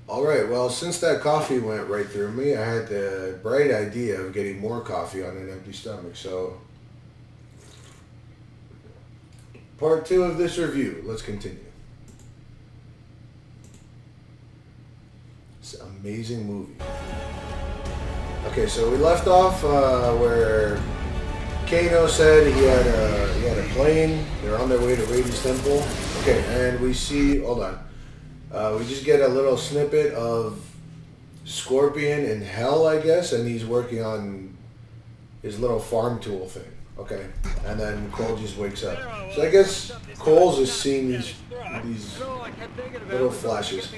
Alright, well, since that coffee went right through me, I had the bright idea of getting more coffee on an empty stomach. So, part two of this review. Let's continue. It's an amazing movie. Okay, so we left off where Kano said he had a plane. They're on their way to Raiden's temple. Okay, and we see. Hold on. We just get a little snippet of Scorpion in hell, I guess, and he's working on his little farm tool thing. Okay, and then Cole just wakes up. So I guess Cole's just seeing these little flashes.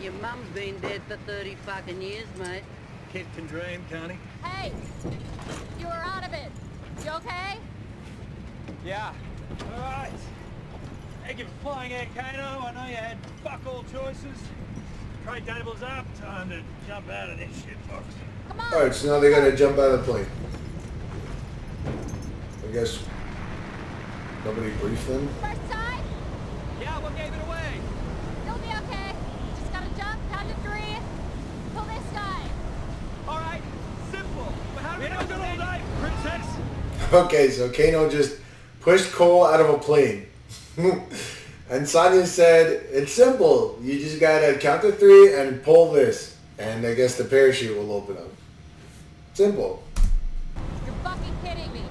Your mum's been dead for 30 fucking years, mate. Kid can dream, can't he? Hey! You were out of it. You okay? Yeah. All right. Thank you for flying Air Kano. I know you had fuck all choices. Trade table's up. Time to jump out of this shit box. Come on! Alright, so now they gotta jump out of the plane. I guess nobody briefed them. First time? Yeah, what gave it away? You'll be okay. Just gotta jump, count to 3. Pull this guy. All right. Simple. But how do we know all night, princess? Okay, so Kano just pushed Cole out of a plane. And Sonya said, it's simple. You just gotta count to 3 and pull this. And I guess the parachute will open up. Simple. You're fucking kidding me.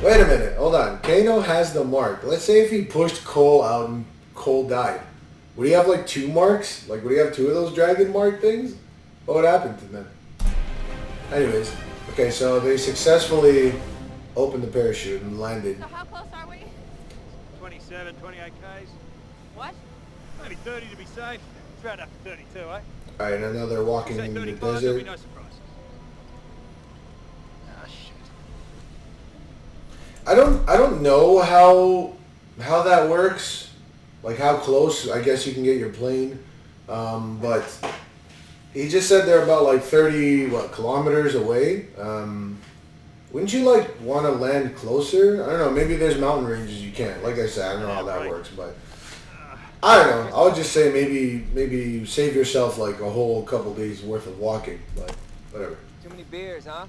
Wait a minute, hold on. Kano has the mark. Let's say if he pushed Cole out and Cole died. Would he have like 2 marks? Like would he have 2 of those dragon mark things? What would happen to them? Anyways, okay, so they successfully opened the parachute and landed. So how close are we? 27, 28 Ks. What? Maybe 30 to be safe. It's right up to 32, eh? Alright, and now they're walking Say in the 35, there'll be desert. no surprises. Ah, shit. I don't know how that works. Like how close I guess you can get your plane. But he just said they're about like 30 kilometers away. Wouldn't you like want to land closer? I don't know. Maybe there's mountain ranges you can't. Like I said, I don't know how that works, but I don't know. I would just say maybe save yourself like a whole couple days worth of walking. But whatever. Too many beers, huh?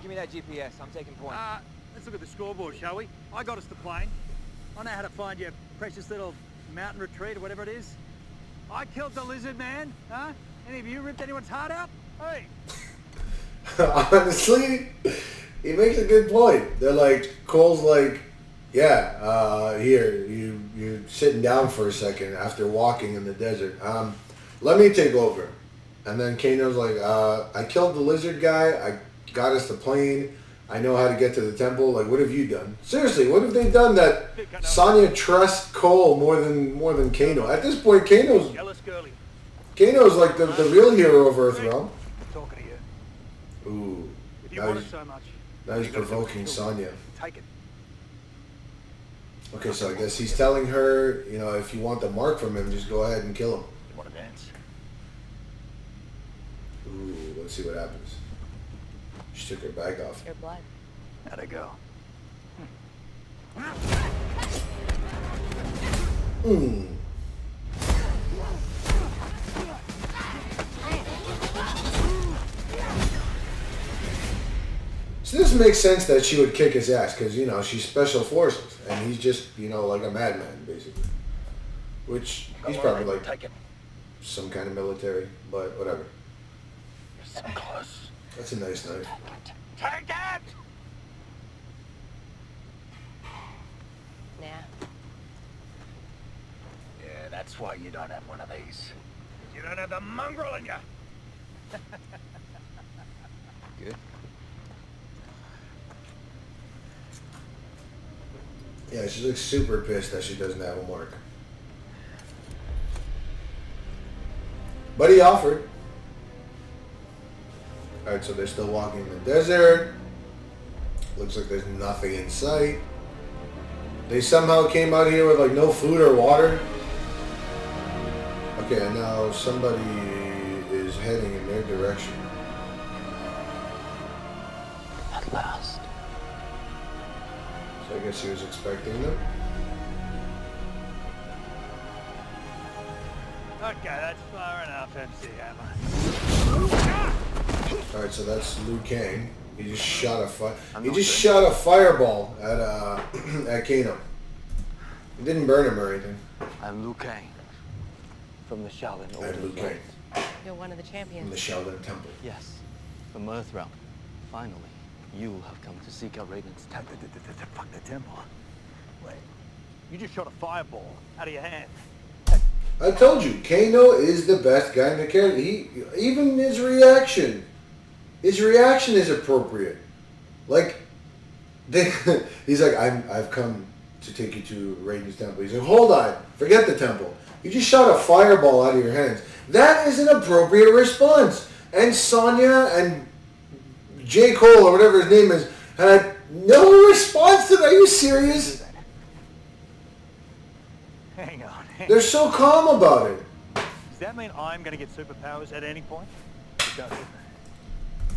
Give me that GPS. I'm taking point. Let's look at the scoreboard, shall we? I got us the plane. I know how to find your precious little mountain retreat or whatever it is. I killed the lizard man, huh? Any of you ripped anyone's heart out? Hey! Honestly, he makes a good point. They're like, Cole's like, yeah, here, you're sitting down for a second after walking in the desert. Let me take over. And then Kano's like, I killed the lizard guy. I got us the plane. I know how to get to the temple. Like, what have you done? Seriously, what have they done that Sonya trusts Cole more than Kano? At this point, Kano's like the real hero of Earthrealm. Talking to you. Ooh, If you want it so much, now he's provoking Sonya. take it. Okay, so I guess he's telling her, you know, if you want the mark from him, just go ahead and kill him. You want to dance? Ooh, let's see what happens. She took her bag off. Your blood. How'd it go? So this makes sense that she would kick his ass because, you know, she's special forces and he's just, you know, like a madman, basically. Which he's probably like Take it. some kind of military, but whatever. You're so close. That's a nice knife. Take it! Nah. Yeah, that's why you don't have one of these. You don't have the mongrel in you. Good. Yeah, she looks super pissed that she doesn't have a mark. But he offered. Alright, so they're still walking in the desert. Looks like there's nothing in sight. They somehow came out here with like no food or water. Okay, and now somebody is heading in their direction. At last. So I guess he was expecting them. Okay, that's far enough, MC Hammer. All right, so that's Liu Kang. He just shot shot a fireball at at Kano. It didn't burn him or anything. I'm Liu Kang. From the Shaolin Order. I'm Liu Kang. You're one of the From champions. the Shaolin Temple. Yes, from Earthrealm. Finally, you have come to seek out Raiden's temple. Fuck the temple. Wait, you just shot a fireball out of your hand. I told you, Kano is the best guy in the character. Even his reaction is appropriate. Like, he's like, I've come to take you to Raiden's temple. He's like, hold on, forget the temple. You just shot a fireball out of your hands. That is an appropriate response. And Sonya and J. Cole, or whatever his name is, had no response to that. Are you serious? Hang on. They're so calm about it. Does that mean I'm going to get superpowers at any point? It does.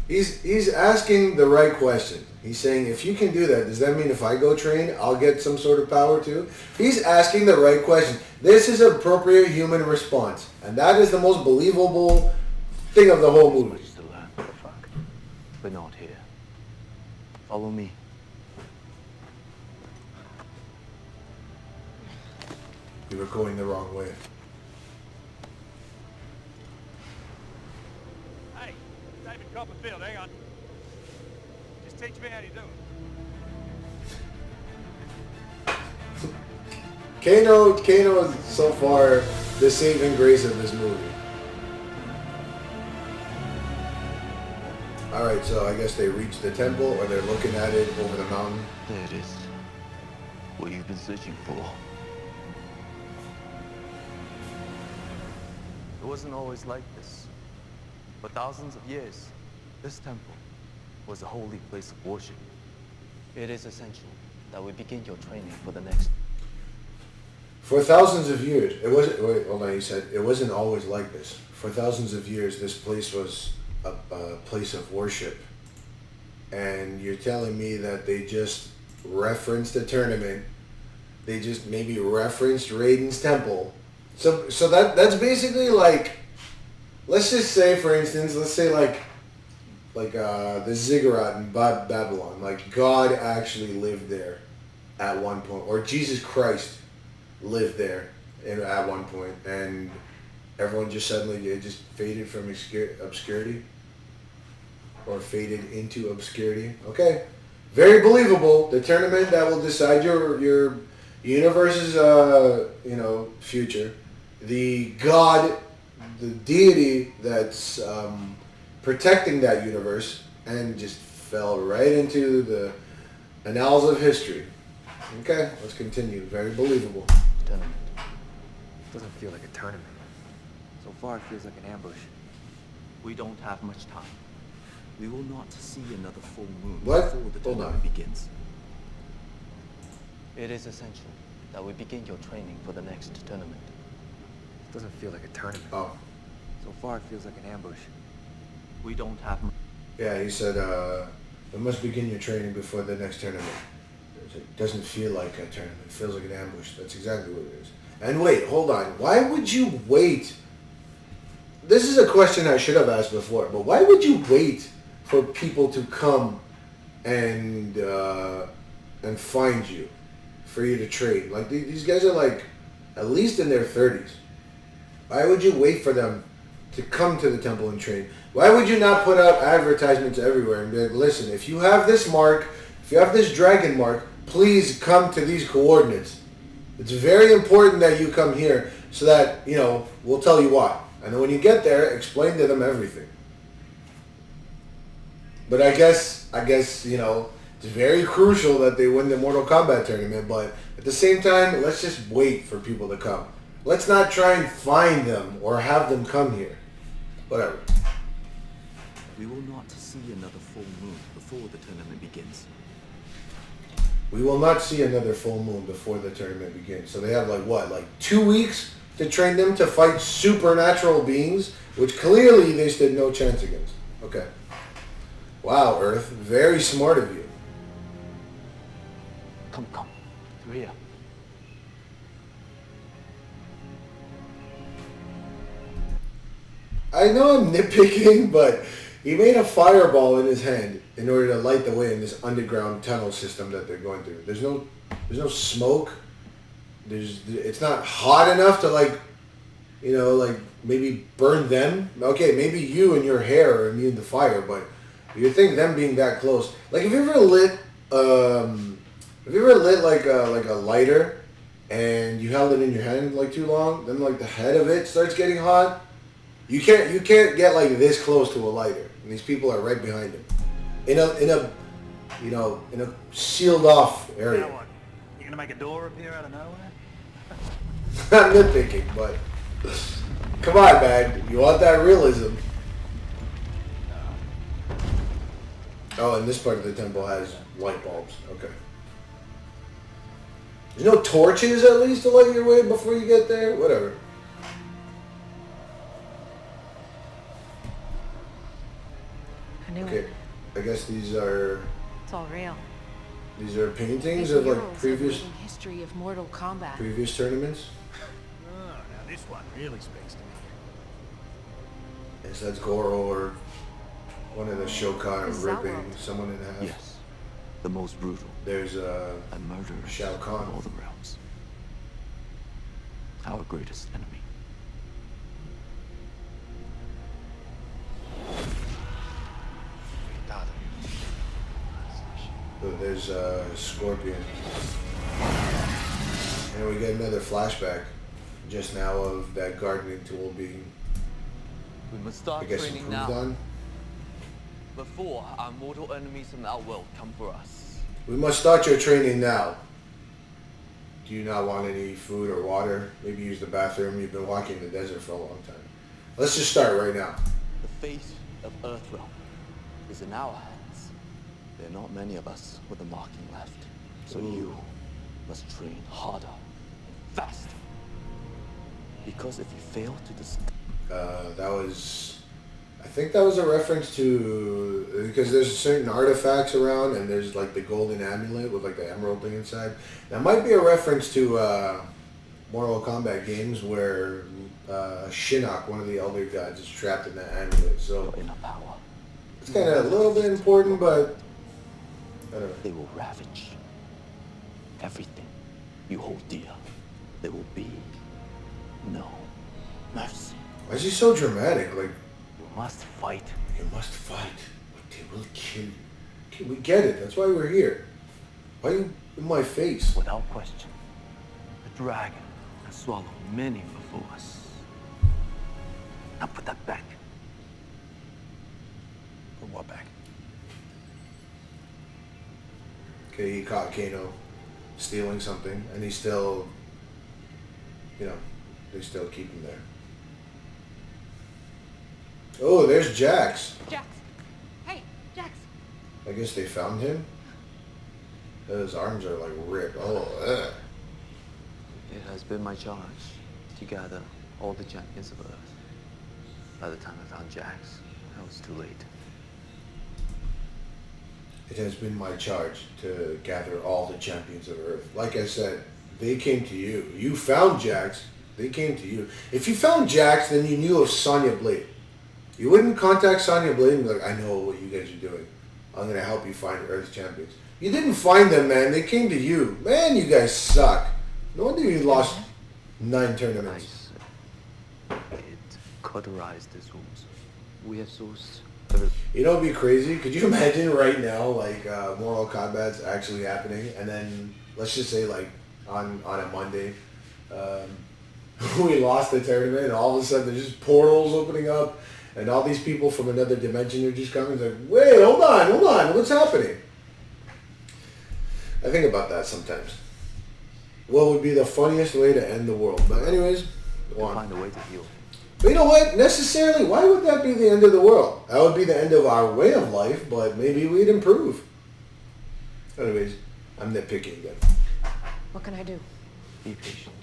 He's asking the right question. He's saying, if you can do that, does that mean if I go train, I'll get some sort of power too? He's asking the right question. This is an appropriate human response. And that is the most believable thing of the whole movie. To learn. What the fuck? But not here. Follow me. You were going the wrong way. Hey, David Copperfield, hang on. Just teach me how to do it. Kano is so far the saving grace of this movie. Alright, so I guess they reached the temple, or they're looking at it over the mountain. There it is. What you've been searching for. It wasn't always like this. For thousands of years, this temple was a holy place of worship. It is essential that we begin your training for the next... For thousands of years, it wasn't, wait, hold on, he said, it wasn't always like this. For thousands of years, this place was a place of worship. And you're telling me that they just referenced the tournament, they just maybe referenced Raiden's temple. So that's basically like, let's just say, for instance, let's say like the ziggurat in Babylon. Like, God actually lived there at one point, or Jesus Christ lived there at one point, and everyone just suddenly, it just faded from obscurity, or faded into obscurity. Okay, very believable. The tournament that will decide your universe's future. The God, the deity that's protecting that universe, and just fell right into the annals of history. Okay, let's continue. Very believable. Tournament. Doesn't feel like a tournament. So far, it feels like an ambush. We don't have much time. We will not see another full moon What? before the Hold tournament on. begins. It is essential that we begin your training for the next tournament. Doesn't feel like a tournament. Oh, So far, it feels like an ambush. We don't have much. yeah, he said, we must begin your training before the next tournament. It doesn't feel like a tournament. It feels like an ambush. That's exactly what it is. And wait, hold on. Why would you wait? This is a question I should have asked before, but why would you wait for people to come and find you, for you to trade? Like, these guys are like, at least in their 30s. Why would you wait for them to come to the temple and train? Why would you not put out advertisements everywhere and be like, listen, if you have this mark, if you have this dragon mark, please come to these coordinates. It's very important that you come here so that, we'll tell you why. And then when you get there, explain to them everything. But I guess, it's very crucial that they win the Mortal Kombat tournament, but at the same time, let's just wait for people to come. Let's not try and find them or have them come here. Whatever. We will not see another full moon before the tournament begins. We will not see another full moon before the tournament begins. So they have 2 weeks to train them to fight supernatural beings, which clearly they stood no chance against. Okay. Wow, Earth. Very smart of you. Come. Through here. I know I'm nitpicking, but he made a fireball in his hand in order to light the way in this underground tunnel system that they're going through. There's no smoke. It's not hot enough to like, you know, like maybe burn them. Okay, maybe you and your hair are immune to fire, but you think them being that close? Like, have you ever lit like a lighter and you held it in your hand like too long? Then like the head of it starts getting hot. You can't get like this close to a lighter, and these people are right behind him, in a sealed off area. Now what? You gonna make a door appear out of nowhere? I'm nitpicking, but come on, man, you want that realism. Oh, and this part of the temple has light bulbs. Okay. There's no torches at least to light your way before you get there. Whatever. I knew Okay, it. I guess these are It's all real. paintings These of like murals previous of the history of Mortal Kombat. tournaments. Oh, now this one really speaks to me. Yes, that's Goro or one of the Shokan This is that ripping world. someone in half. Yes, the most brutal There's and murderous Shao Kahn. of all the realms. Our greatest enemy. there's Scorpion. And we get another flashback just now of that gardening tool being, We must I start guess, training improved now, on. before our mortal enemies from our world come for us. We must start your training now. Do you not want any food or water? Maybe use the bathroom. You've been walking the desert for a long time. Let's just start right now. The fate of Earthrealm is in our hands. There are not many of us with a marking left. So you must train harder and faster. Because if you fail to I think that was a reference to, because there's certain artifacts around and there's like the golden amulet with like the emerald thing inside. That might be a reference to Mortal Kombat games where Shinnok, one of the elder gods, is trapped in that amulet. So your inner power, it's kind of a little bit important, but I don't know. they will ravage everything you hold dear. There will be no mercy. Why is he so dramatic? Like, You must fight. you must fight, but they will kill you. Okay, we get it. That's why we're here. Why are you in my face? Without question, the dragon has swallowed many before us. Now put that back. Put what back? Okay, he caught Kano stealing something, and he's still, they still keep him there. Oh, there's Jax. Jax! Hey, Jax! I guess they found him. His arms are like ripped. Oh, ugh. It has been my charge to gather all the champions of Earth. By the time I found Jax, I was too late. It has been my charge to gather all the champions of Earth. Like I said, they came to you. You found Jax. They came to you. If you found Jax, then you knew of Sonya Blade. You wouldn't contact Sonya Blade and be like, I know what you guys are doing. I'm going to help you find Earth champions. You didn't find them, man. They came to you. Man, you guys suck. No wonder you lost 9 tournaments. It cauterized his wounds. We have sourced You know, it'd be crazy. Could you imagine right now, like, Mortal Kombat's actually happening, and then, let's just say, like, on a Monday, we lost the tournament, and all of a sudden there's just portals opening up, and all these people from another dimension are just coming. It's like, wait, hold on, what's happening? I think about that sometimes. What would be the funniest way to end the world? But anyways, go on. find a way to heal him. But you know what? Necessarily, why would that be the end of the world? That would be the end of our way of life, but maybe we'd improve. Anyways, I'm nitpicking again. What can I do? Be patient.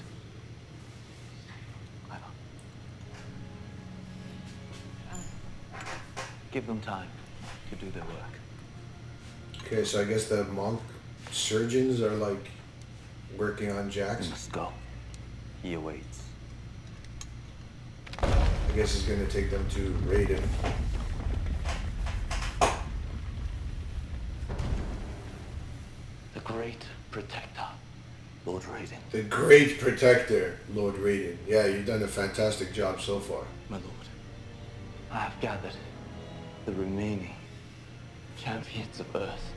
Give them time to do their work. Okay, so I guess the monk surgeons are like working on We Jax. must go. He awaits. I guess he's gonna take them to Raiden. The Great Protector, Lord Raiden. The Great Protector, Lord Raiden. Yeah, you've done a fantastic job so far. My lord, I have gathered the remaining champions of Earth.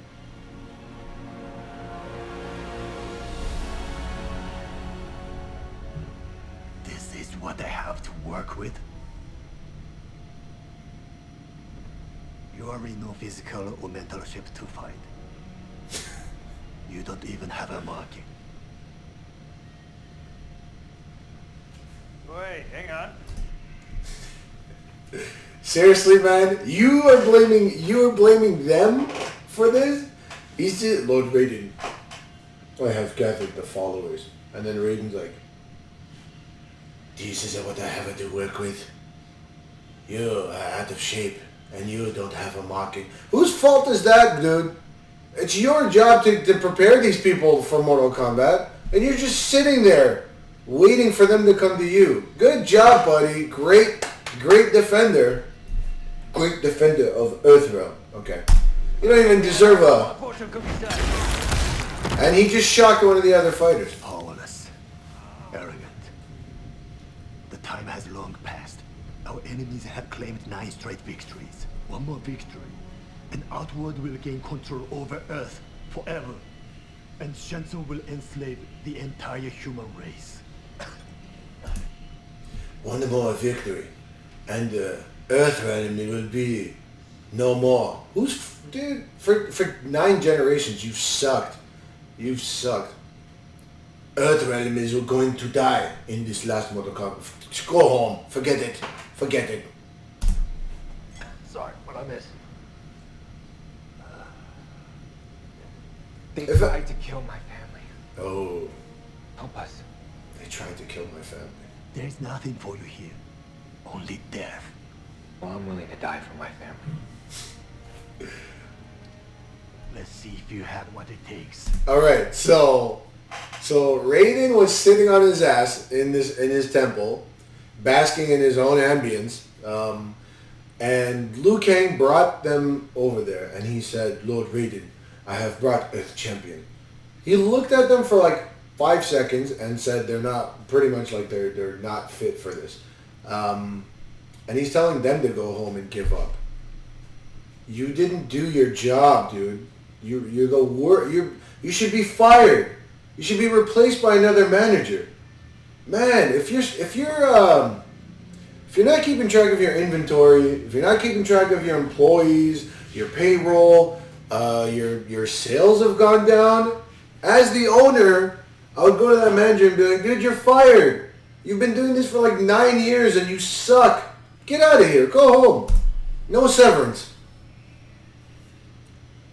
This is what I have to work with? You are in no physical or mental shape to fight. You don't even have a marking. Wait, hang on. Seriously, man, you are blaming them for this? He's just, Lord Raiden, I have gathered the followers. And then Raiden's like, this is what I have to work with. You are out of shape, and you don't have a marking. Whose fault is that, dude? It's your job to prepare these people for Mortal Kombat, and you're just sitting there, waiting for them to come to you. Good job, buddy. Great defender. Great defender of Earthrealm. Okay. You don't even deserve a... And he just shocked one of the other fighters. Powerless. Arrogant. The time has long passed. Our enemies have claimed 9 straight victories. One more victory, and Outward will gain control over Earth forever. And Shenson will enslave the entire human race. One more victory, and Earthrealm will be no more. Dude, for 9 generations, you've sucked. You've sucked. Earthrealm is going to die in this last Mortal Kombat. Just go home. Forget it. Forget it. Sorry, what I miss? They If tried to kill my family. Oh, Help us. they tried to kill my family. There's nothing for you here. Only death. Well, I'm willing to die for my family. Let's see if you have what it takes. All right, so Raiden was sitting on his ass in his temple, basking in his own ambience, and Liu Kang brought them over there, and he said, "Lord Raiden, I have brought Earth Champion." He looked at them for like 5 seconds and said they're not, pretty much like they're not fit for this, and he's telling them to go home and give up. You didn't do your job, dude. You're the worst. You should be fired. You should be replaced by another manager. Man, if you're not keeping track of your inventory, if you're not keeping track of your employees, your payroll, your sales have gone down. As the owner, I would go to that manager and be like, "Dude, you're fired. You've been doing this for like 9 years and you suck. Get out of here. Go home. No severance."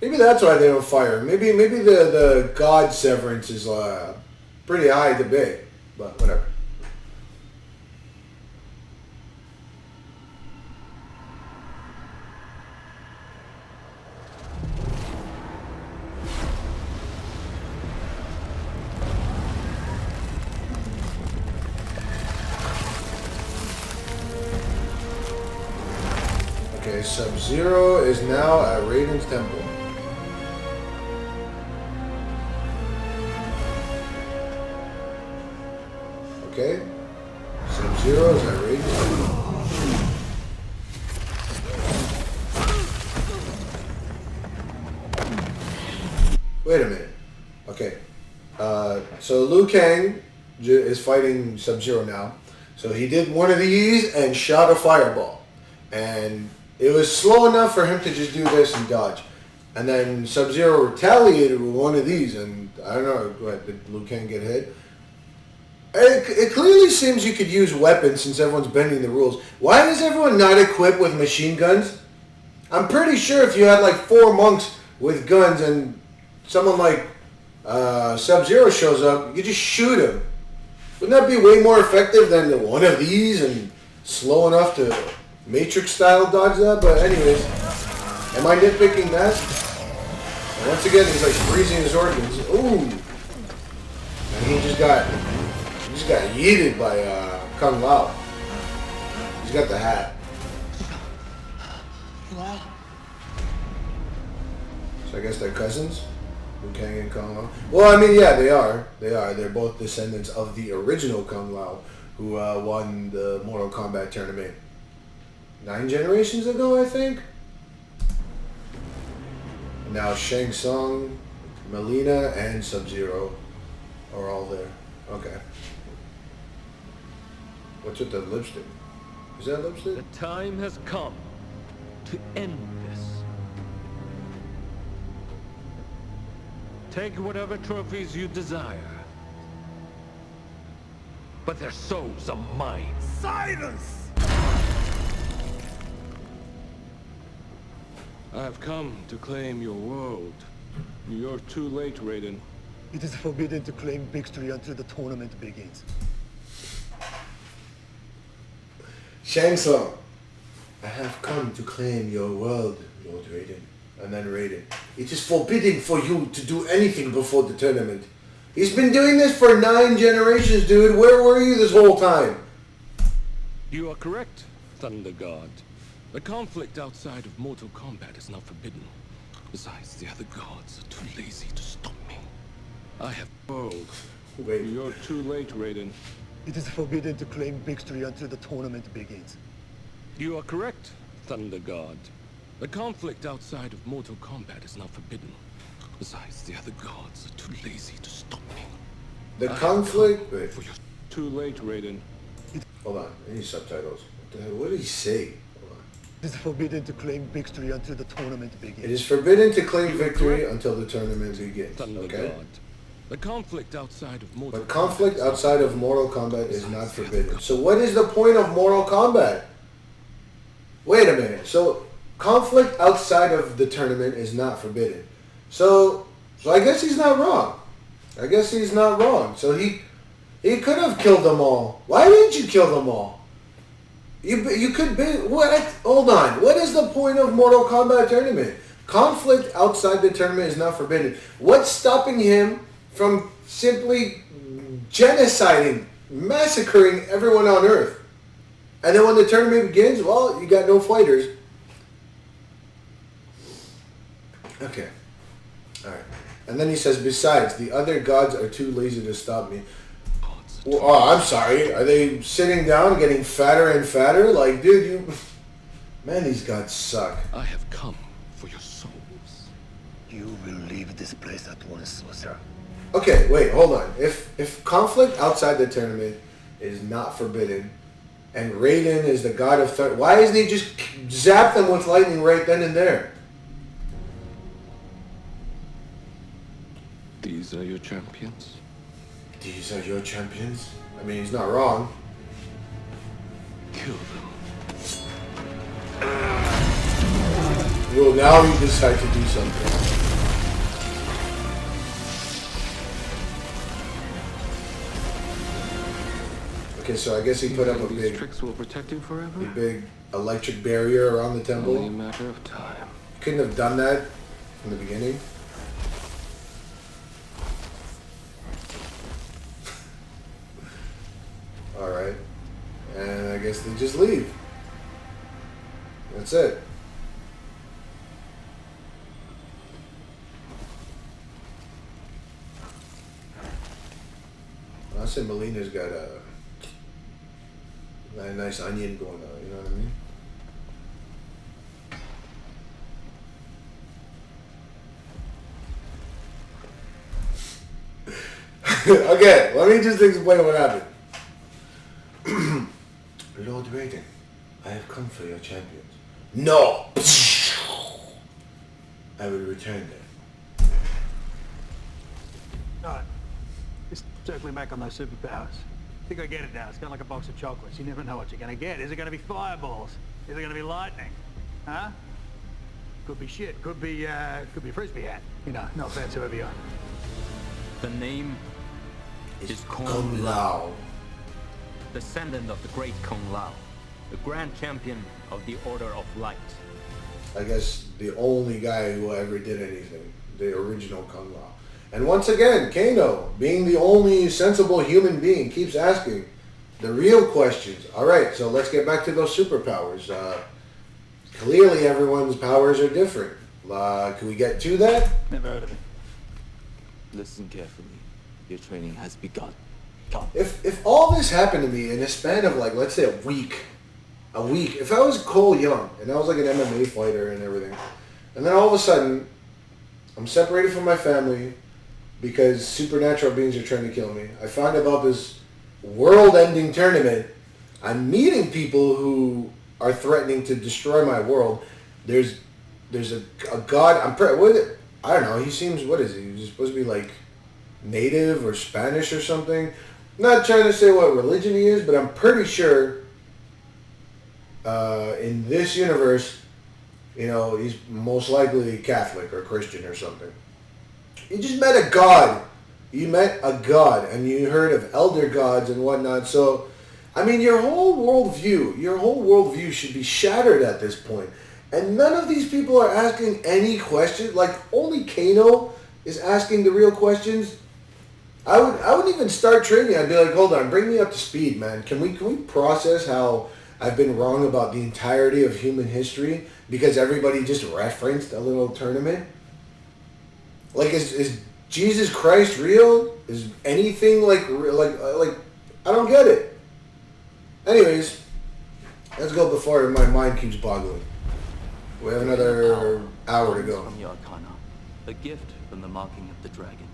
Maybe that's why they don't fire him. Maybe the god severance is pretty high to pay, but whatever. Okay, Sub-Zero is now at Raiden's temple. Okay, Sub-Zero is at Raiden's temple. Wait a minute. Okay, so Liu Kang is fighting Sub-Zero now. So he did one of these and shot a fireball. And it was slow enough for him to just do this and dodge. And then Sub-Zero retaliated with one of these, and I don't know, did Liu Kang get hit? It clearly seems you could use weapons since everyone's bending the rules. Why is everyone not equipped with machine guns? I'm pretty sure if you had like 4 monks with guns and someone like Sub-Zero shows up, you just shoot him. Wouldn't that be way more effective than one of these and slow enough to Matrix style dodge that? But anyways, am I nitpicking that? And once again, he's like freezing his organs. Ooh, and he just got yeeted by Kung Lao. He's got the hat. So I guess they're cousins? Liu Kang and Kung Lao. Well, I mean, yeah, they are. They are. They're both descendants of the original Kung Lao, who won the Mortal Kombat tournament 9 generations ago, I think. And now Shang Tsung, Melina, and Sub-Zero are all there. Okay. What's with the lipstick? Is that lipstick? The time has come to end this. Take whatever trophies you desire. But their souls are mine. Silence! I've come to claim your world. You're too late, Raiden. It is forbidden to claim victory until the tournament begins. Shang Tsung, I have come to claim your world, Lord Raiden. And then Raiden, it is forbidden for you to do anything before the tournament. He's been doing this for 9 generations, dude. Where were you this whole time? You are correct, Thunder God. The conflict outside of Mortal Kombat is now forbidden. Besides, the other gods are too lazy to stop me. I have world. Wait. You're too late, Raiden. It is forbidden to claim victory until the tournament begins. You are correct, Thunder God. The conflict outside of Mortal Kombat is now forbidden. Besides, the other gods are too lazy to stop me. The conflict... Wait. For your too late, Raiden. Hold on. I need subtitles. What the hell? What did he say? Hold on. It is forbidden to claim victory until the tournament It begins. is forbidden to claim victory until the tournament begins. Thunder Okay? God. The conflict outside of Mortal But conflict Kombat outside of Mortal Kombat is not forbidden. So what is the point of Mortal Kombat? Wait a minute. So conflict outside of the tournament is not forbidden. So I guess he's not wrong. I guess he's not wrong. So he could have killed them all. Why didn't you kill them all? You could be... What? Hold on. What is the point of Mortal Kombat tournament? Conflict outside the tournament is not forbidden. What's stopping him from simply genociding, massacring everyone on Earth? And then when the tournament begins, well, you got no fighters. Okay. Alright. And then he says, besides, the other gods are too lazy to stop me. Well, oh, I'm sorry. Are they sitting down, getting fatter and fatter? Like, dude, you... Man, these gods suck. I have come for your souls. You will leave this place at once, sir. Okay, wait, hold on. If conflict outside the tournament is not forbidden, and Raiden is the god of thunder, why isn't he just zap them with lightning right then and there? These are your champions. These are your champions? I mean, he's not wrong. Kill them. Well, now you decide to do something. Okay, so I guess he put up a These big, tricks will protect you forever. electric barrier around the temple. Only a matter of time. Couldn't have done that from the beginning. Alright. And I guess they just leave. That's it. I said Melina's got a nice onion going on, you know what I mean? Okay, let me just explain what happened. Lord Raiden, I have come for your champions. No! I will return them. Alright. Just circling back on those superpowers. I think I get it now. It's kind of like a box of chocolates. You never know what you're going to get. Is it going to be fireballs? Is it going to be lightning? Huh? Could be shit. Could be a frisbee hat. You know, no offense, whoever you are. The name It's is Kung Kung Lao, Lao. descendant of the great Kung Lao, the grand champion of the Order of Light. I guess the only guy who ever did anything. The original Kung Lao. And once again, Kano, being the only sensible human being, keeps asking, The real questions. All right, so let's get back to those superpowers. Clearly, everyone's powers are different. Can we get to that? Never heard of it. Listen carefully. Your training has begun. Come. If all this happened to me in a span of like, let's say a week, if I was Cole Young and I was like an MMA fighter and everything, and then all of a sudden I'm separated from my family because supernatural beings are trying to kill me. I find about this world-ending tournament. I'm meeting people who are threatening to destroy my world. There's a god. I don't know. He seems, what is he? He's supposed to be like native or Spanish or something. Not trying to say what religion he is, but I'm pretty sure in this universe, you know, he's most likely Catholic or Christian or something. You just met a god. You met a god, and you heard of elder gods and whatnot. So, I mean, your whole worldview should be shattered at this point. And none of these people are asking any questions. Like, only Kano is asking the real questions. I wouldn't even start training. I'd be like, hold on, bring me up to speed, man. Can we process how I've been wrong about the entirety of human history because everybody just referenced a little tournament? Like, is Jesus Christ real? Is anything like I don't get it. Anyways, let's go before my mind keeps boggling. We have another hour to go. From your arcana, a gift from the marking of the dragon.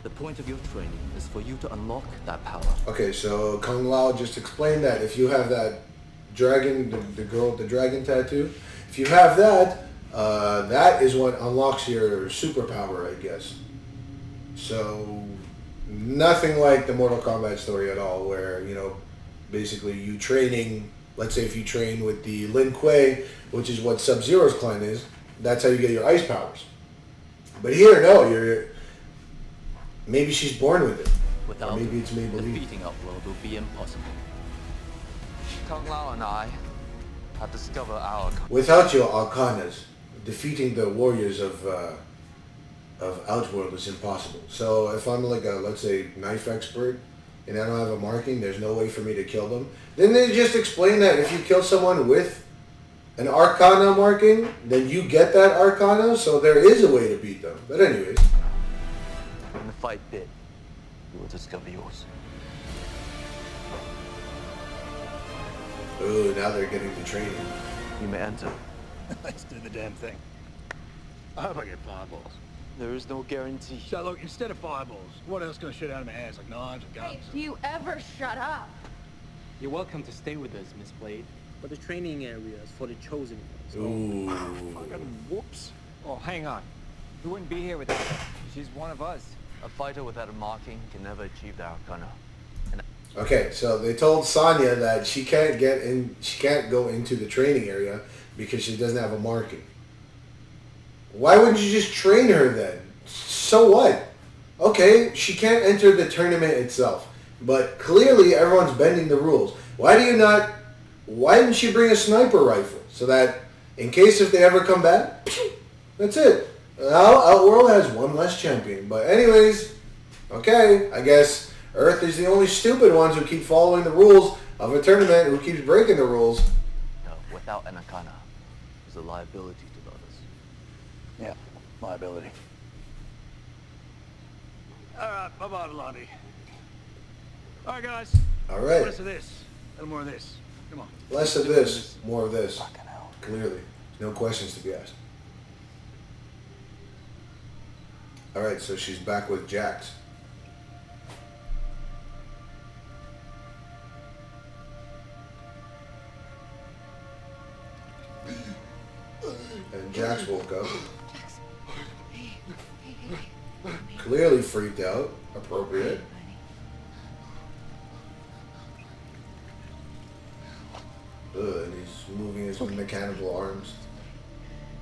The point of your training is for you to unlock that power. Okay, so Kung Lao just explained that if you have that dragon, the girl with the dragon tattoo, if you have that, that is what unlocks your superpower, I guess. So, nothing like the Mortal Kombat story at all, where, you know, basically you training, let's say if you train with the Lin Kuei, which is what Sub-Zero's clan is, that's how you get your ice powers. But here, no, maybe she's born with it. Without or maybe it's made-believe. defeating Outworld will be impossible. Kung Lao and I have discovered our... Without your arcanas, defeating the warriors of Outworld is impossible. So if I'm like a, let's say, knife expert, and I don't have a marking, there's no way for me to kill them. Then they just explain that if you kill someone with an arcana marking, then you get that arcana, so there is a way to beat them. But anyways. When the fight bit, you will discover yours. Ooh, now they're getting to training. You may enter. Let's do the damn thing. I hope I get fireballs. There is no guarantee. So look, instead of fireballs, what else can I shoot out of my ass? Like knives or guns? Hey, do you ever shut up? You're welcome to stay with us, Miss Blade. But the training area is for the chosen ones. Ooh. Fucking whoops. Oh, hang on. We wouldn't be here without her. She's one of us. A fighter without a marking can never achieve the arcana. Okay, so they told Sonya that she can't go into the training area because she doesn't have a marking. Why wouldn't you just train her then? So what? Okay, she can't enter the tournament itself, but clearly everyone's bending the rules. Why didn't she bring a sniper rifle so that in case if they ever come back, that's it. Now Outworld has one less champion. But anyways, okay, I guess Earth is the only stupid ones who keep following the rules of a tournament, who keeps breaking the rules. No, without an arcana, is a liability to others. Yeah, liability. Alright, bye-bye, Blondie. Alright, guys. Alright. Less of this, a little more of this. Come on. Less of this, more of this. Fucking hell. Clearly. No questions to be asked. Alright, so she's back with Jax. And Jax woke up. Clearly freaked out. Appropriate. Ugh, and he's moving his mechanical arms.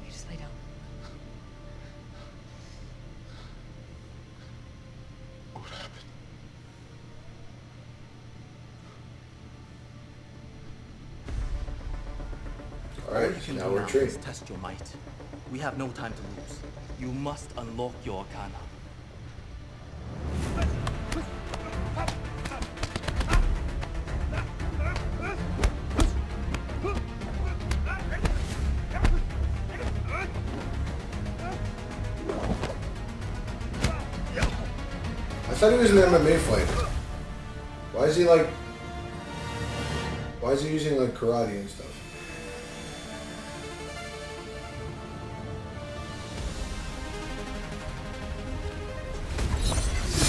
Just lay down. What happened? Alright, now we're training. Test your might. We have no time to lose. You must unlock your arcana. thought he was an MMA fighter. Why is he like... Why is he using like karate and stuff?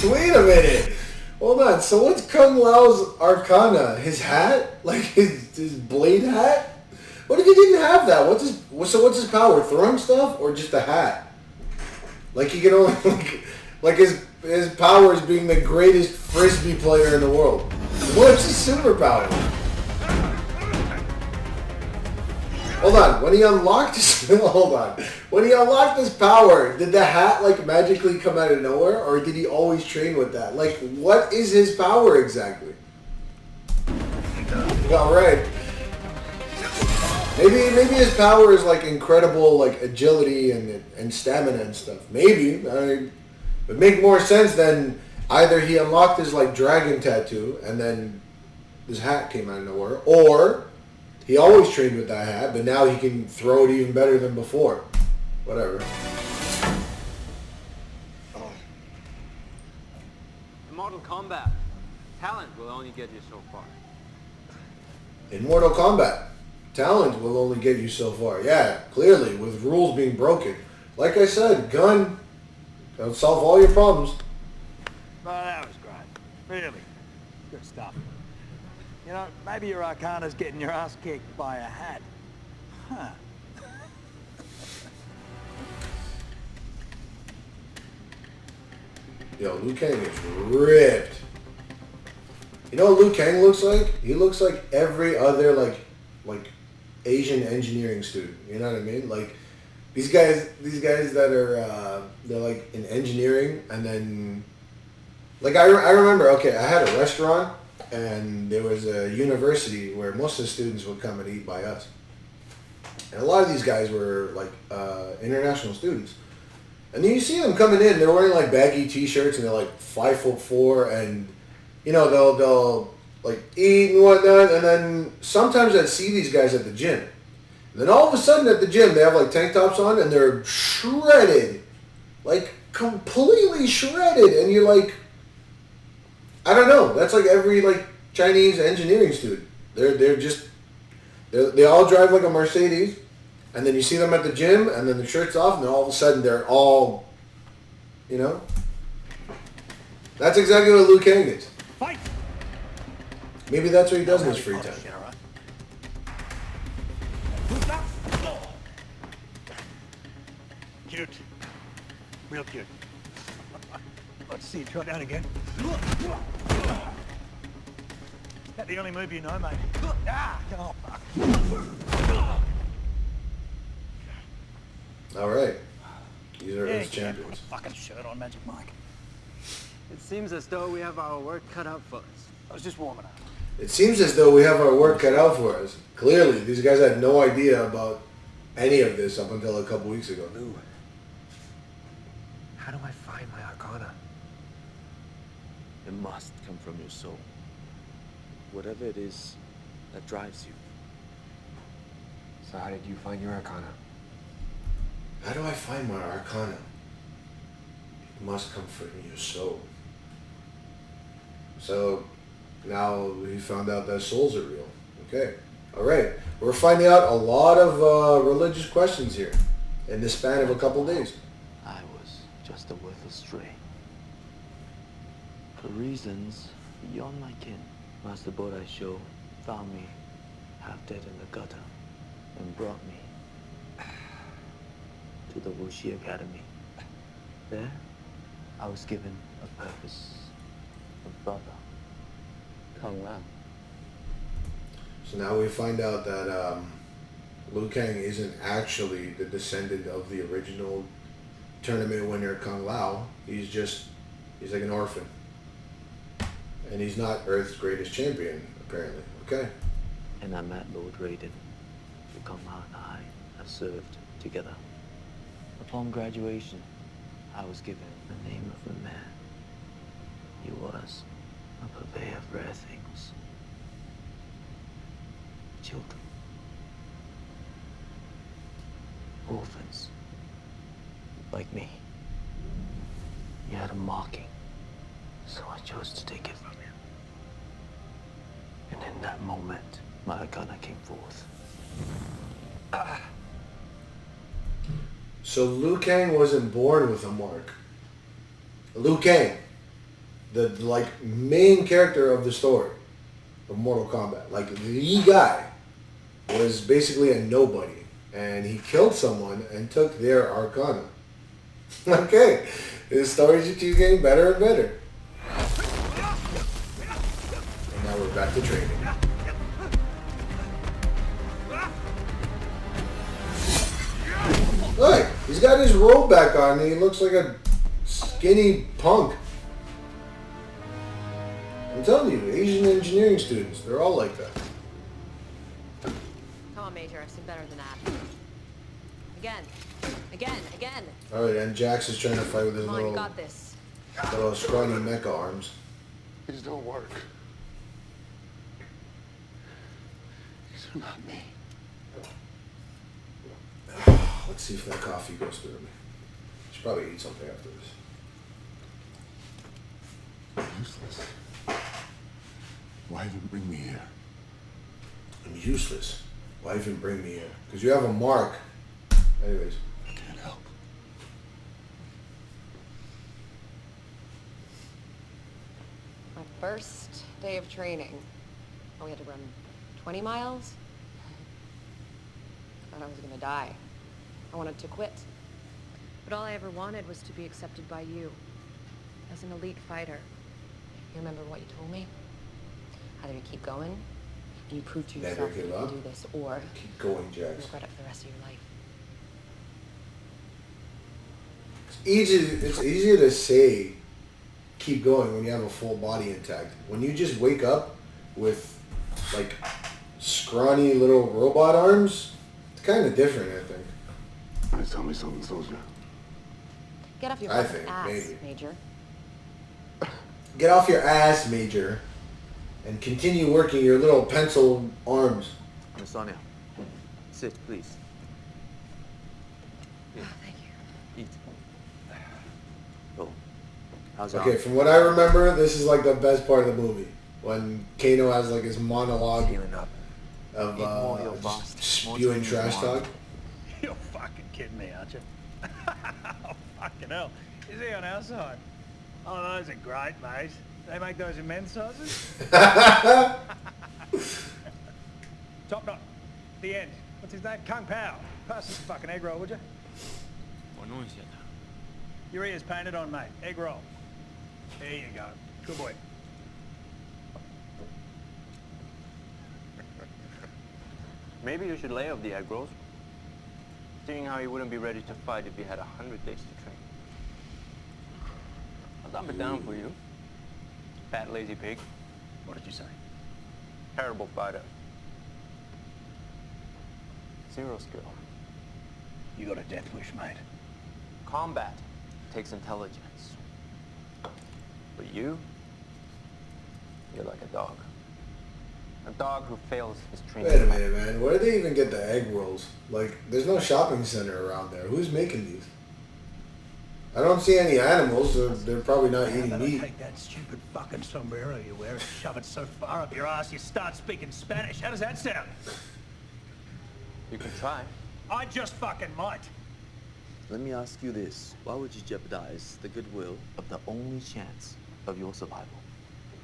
Wait a minute! Hold on, so what's Kung Lao's arcana? His hat? Like his blade hat? What if he didn't have that? What's his power? Throwing stuff or just a hat? Like he can only like his power is being the greatest frisbee player in the world. What's his superpower? Hold on, when he unlocked his when he unlocked his power, did the hat like magically come out of nowhere, or did he always train with that? Like, what is his power exactly? All right. Maybe his power is like incredible, like agility and stamina and stuff. Maybe. I mean, it would make more sense than either he unlocked his like dragon tattoo and then his hat came out of nowhere, or he always trained with that hat, but now he can throw it even better than before. Whatever. In Mortal Kombat, talent will only get you so far. In Mortal Kombat, talent will only get you so far. Yeah, clearly, with rules being broken. Like I said, gun, that'll solve all your problems. Oh, that was great. Really. Good stuff. You know, maybe your Arcana's getting your ass kicked by a hat. Huh. Yo, Liu Kang is ripped. You know what Liu Kang looks like? He looks like every other like Asian engineering student. You know what I mean? Like these guys that are they're like in engineering, and then like I remember. Okay, I had a restaurant, and there was a university where most of the students would come and eat by us, and a lot of these guys were like international students. And then you see them coming in, they're wearing like baggy t-shirts and they're like 5'4", and you know, they'll like eat and whatnot, and then sometimes I'd see these guys at the gym. And then all of a sudden at the gym they have like tank tops on and they're shredded. Like completely shredded, and you're like, I don't know, that's like every like Chinese engineering student. They all drive like a Mercedes. And then you see them at the gym, and then the shirt's off, and then all of a sudden they're all, you know? That's exactly what Liu Kang is. Fight! Maybe that's what he does in his free time. Cute. Real cute. Let's see you try that again. That's the only move you know, mate. Ah, oh, fuck. All right. These are his Yeah, champions. put a fucking shirt on, Magic Mike. It seems as though we have our work cut out for us. I was just warming up. It seems as though we have our work cut out for us. Clearly, these guys had no idea about any of this up until a couple weeks ago. Lou, how do I find my Arcana? It must come from your soul. Whatever it is that drives you. So how did you find your Arcana? How do I find my Arcana? It must come from your soul. So now we found out that souls are real. Okay. All right. We're finding out a lot of religious questions here in the span of a couple days. I was just a worthless stray. For reasons beyond my kin, Master Bodai Sho found me half dead in the gutter and brought me to the Wuxi Academy. There, I was given a purpose, a brother, Kung Lao. So now we find out that Liu Kang isn't actually the descendant of the original tournament winner Kung Lao. He's like an orphan. And he's not Earth's greatest champion, apparently. Okay. And I met Lord Raiden, the Kung Lao and I have served together. Upon graduation, I was given the name of the man. He was a purveyor of rare things. Children. Orphans. Like me. He had a mocking, So I chose to take it from you. And in that moment, my arcana came forth. So Liu Kang wasn't born with a mark. Liu Kang, the like main character of the story of Mortal Kombat, like the guy, was basically a nobody, and he killed someone and took their arcana. Okay, his stories just keep getting better and better. And now we're back to training. Look, he's got his robe back on and he looks like a skinny punk. I'm telling you, Asian engineering students, they're all like that. Come on, Major, I've seen better than that. Again. Alright, and Jax is trying to fight with his Come on, you got this. little scrawny mecha arms. These don't work. These are not me. Let's see if that coffee goes through me. Should probably eat something after this. Useless. Why even bring me here? I'm useless. Why even bring me here? Because you have a mark. Anyways. I can't help. My first day of training. We had to run 20 miles. I thought I was gonna die. I wanted to quit. But all I ever wanted was to be accepted by you as an elite fighter. You remember what you told me? Either you keep going and you prove to yourself that you can do this, or keep going, you Jax. regret it for the rest of your life. It's easier to say keep going when you have a full body intact. When you just wake up with like scrawny little robot arms, it's kind of different, I think. Please tell me something, soldier. Get off your I fucking think, ass, maybe. Major. Get off your ass, Major, and continue working your little pencil arms. Miss Sonia, sit, please. Here. Oh, thank you. Eat. Oh, how's your Okay, arm? from what I remember, this is like the best part of the movie. When Kano has like his monologue of just spewing trash talk. You're fucking kidding me, aren't you? Oh, fucking hell. Is he on our side? Oh, those are great, mate. They make those in men's sizes? Top knot. The end. What's his name? Kung Pao. Pass us a fucking egg roll, would you? Your ear's painted on, mate. Egg roll. There you go. Good boy. Maybe you should lay off the egg rolls. Seeing how you wouldn't be ready to fight if you had 100 days to train. I'll dump it down for you. Fat, lazy pig. What did you say? Terrible fighter. Zero skill. You got a death wish, mate. Combat takes intelligence. But you're like a dog. A dog who fails his training. Wait a minute, man. Where do they even get the egg rolls? Like, there's no shopping center around there. Who's making these? I don't see any animals, so they're probably not eating meat. Take that stupid fucking sombrero you wear and shove it so far up your ass you start speaking Spanish. How does that sound? You can try. I just fucking might. Let me ask you this. Why would you jeopardize the goodwill of the only chance of your survival?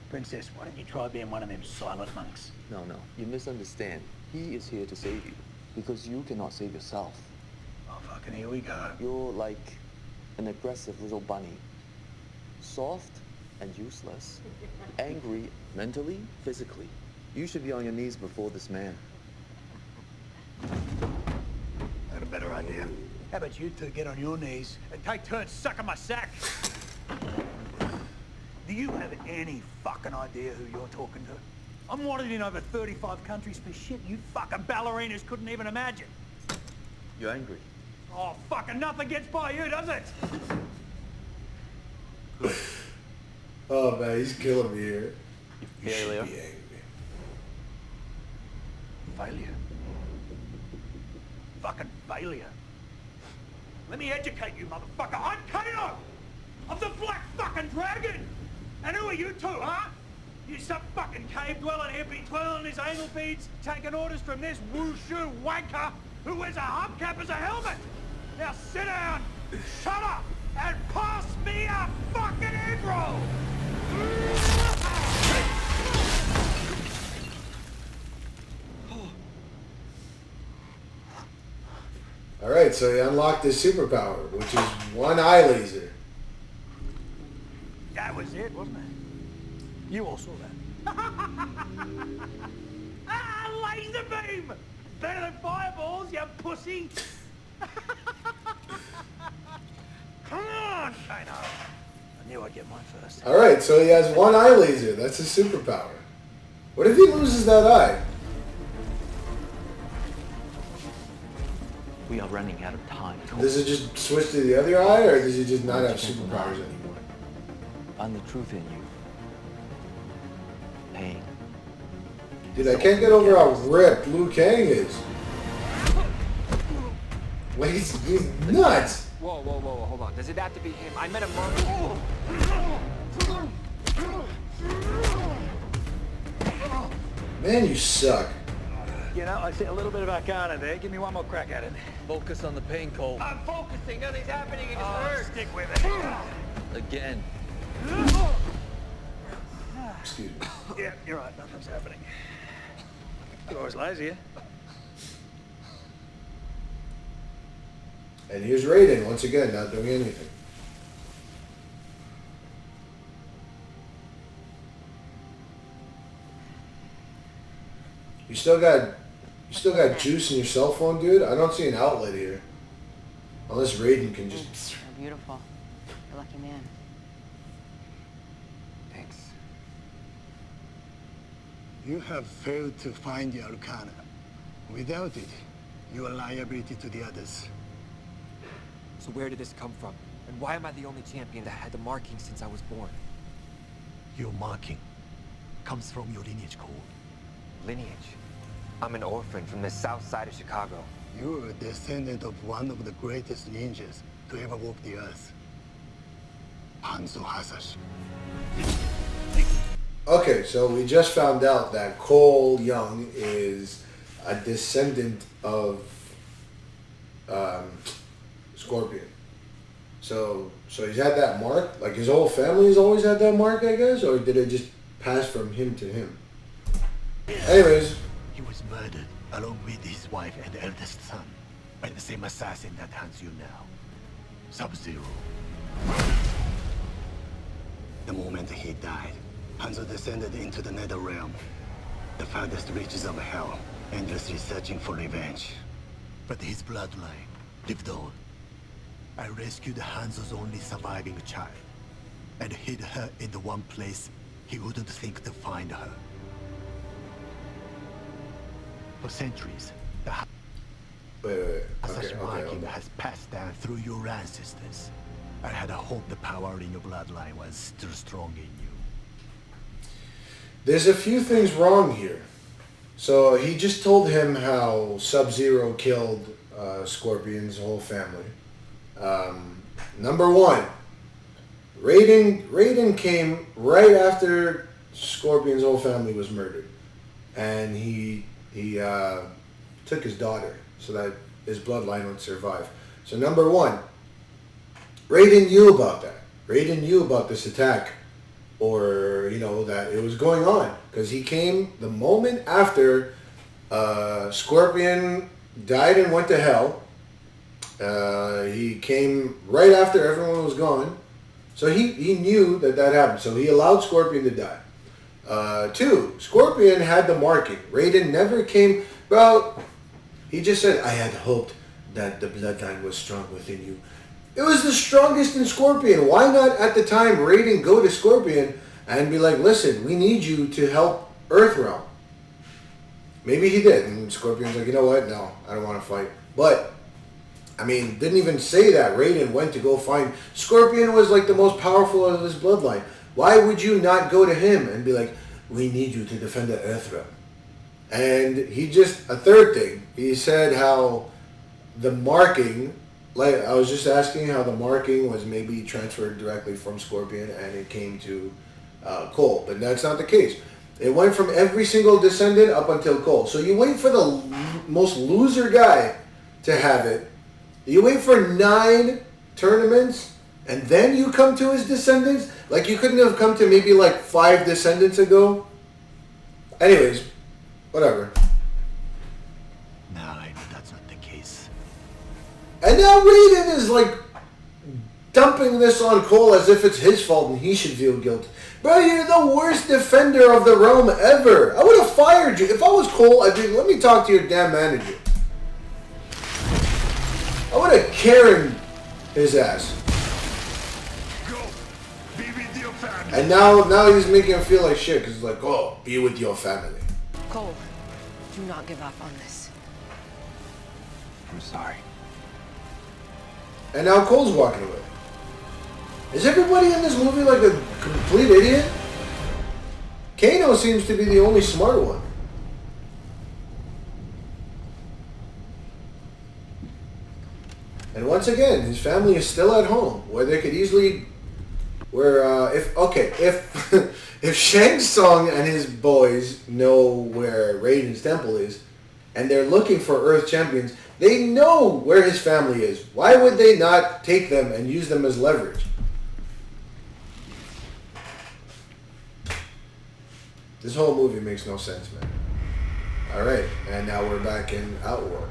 Princess, why don't you try being one of them silent monks? No, you misunderstand. He is here to save you, because you cannot save yourself. Oh, fucking here we go. You're like an aggressive little bunny. Soft and useless. Angry mentally, physically. You should be on your knees before this man. I got a better idea. How about you two get on your knees and take turns sucking my sack? Do you have any fucking idea who you're talking to? I'm wanted in over 35 countries for shit you fucking ballerinas couldn't even imagine. You're angry. Oh, fucking nothing gets by you, does it? Oh, man, he's killing me here. You failure. Should be angry. Failure. Fucking failure. Let me educate you, motherfucker. I'm Kano! I'm the Black fucking Dragon! And who are you two, huh? You some fucking cave-dwelling hippie twirling his anal beads, taking orders from this wushu wanker who wears a hubcap as a helmet! Now sit down, shut up, and pass me a fucking egg roll! Alright, so he unlocked his superpower, which is one eye laser. That was it, wasn't it? You all saw that. Ah, laser beam! Better than fireballs, you pussy! Come on, Kano. I knew I'd get mine first. Alright, so he has one eye laser. That's his superpower. What if he loses that eye? We are running out of time. Does it just switch to the other eye, or does he just not have superpowers anymore? Find the truth in you. Pain. Dude, I can't get over how ripped Liu Kang is. Like, he's nuts. Whoa, hold on. Does it have to be him? I met a Man, you suck. You know, I see a little bit of Arcana there. Give me one more crack at it. Focus on the pain, Cole. I'm focusing. Nothing's happening. It just hurts. Stick with it. Again. Excuse me. Yeah, you're right. Nothing's happening. You're always lazy, eh? And here's Raiden, once again, not doing anything. You still got juice in your cell phone, dude? I don't see an outlet here. Unless Raiden can just... You're beautiful. You're a lucky man. Thanks. You have failed to find the Arcana. Without it, you are a liability to the others. So where did this come from? And why am I the only champion that had the marking since I was born? Your marking comes from your lineage code. Lineage? I'm an orphan from the south side of Chicago. You're a descendant of one of the greatest ninjas to ever walk the earth. Hanzo Hasashi. Okay, so we just found out that Cole Young is a descendant of Scorpion. So he's had that mark? Like his whole family's always had that mark, I guess? Or did it just pass from him to him? Anyways. He was murdered along with his wife and eldest son by the same assassin that hunts you now. Sub-Zero. The moment he died, Hanzo descended into the nether realm, the farthest reaches of hell, endlessly searching for revenge. But his bloodline lived on. I rescued Hanzo's only surviving child, and hid her in the one place he wouldn't think to find her. For centuries, the Hasashi marking has passed down through your ancestors. I had hoped the power in your bloodline was still strong in you. There's a few things wrong here. So he just told him how Sub-Zero killed Scorpion's whole family. Number one, Raiden came right after Scorpion's whole family was murdered, and he took his daughter so that his bloodline would survive. So number one, Raiden knew about that. Raiden knew about this attack, or that it was going on, because he came the moment after Scorpion died and went to hell. He came right after everyone was gone. So he knew that happened. So he allowed Scorpion to die. Two, Scorpion had the marking. Raiden never came. Well, he just said, I had hoped that the bloodline was strong within you. It was the strongest in Scorpion. Why not at the time Raiden go to Scorpion and be like, listen, we need you to help Earthrealm. Maybe he did. And Scorpion's like, you know what? No, I don't want to fight. But I mean, didn't even say that. Raiden went to go find... Scorpion was like the most powerful of his bloodline. Why would you not go to him and be like, we need you to defend the Earthrealm? And he just... A third thing. He said how the marking... Like, I was just asking how the marking was maybe transferred directly from Scorpion and it came to Cole, but that's not the case. It went from every single descendant up until Cole. So you wait for the most loser guy to have it. You wait for 9 tournaments, and then you come to his descendants? Like, you couldn't have come to maybe like 5 descendants ago? Anyways, whatever. No, that's not the case. And now Raiden is like dumping this on Cole as if it's his fault and he should feel guilty. Bro, you're the worst defender of the realm ever. I would have fired you. If I was Cole, I'd be, let me talk to your damn manager. I would have Karen his ass. Go. Be with your family. And now he's making him feel like shit because he's like, oh, be with your family. Cole, do not give up on this. I'm sorry. And now Cole's walking away. Is everybody in this movie like a complete idiot? Kano seems to be the only smart one. And once again, his family is still at home, where they could easily, if Shang Tsung and his boys know where Raiden's temple is, and they're looking for Earth champions, they know where his family is. Why would they not take them and use them as leverage? This whole movie makes no sense, man. Alright, and now we're back in Outworld.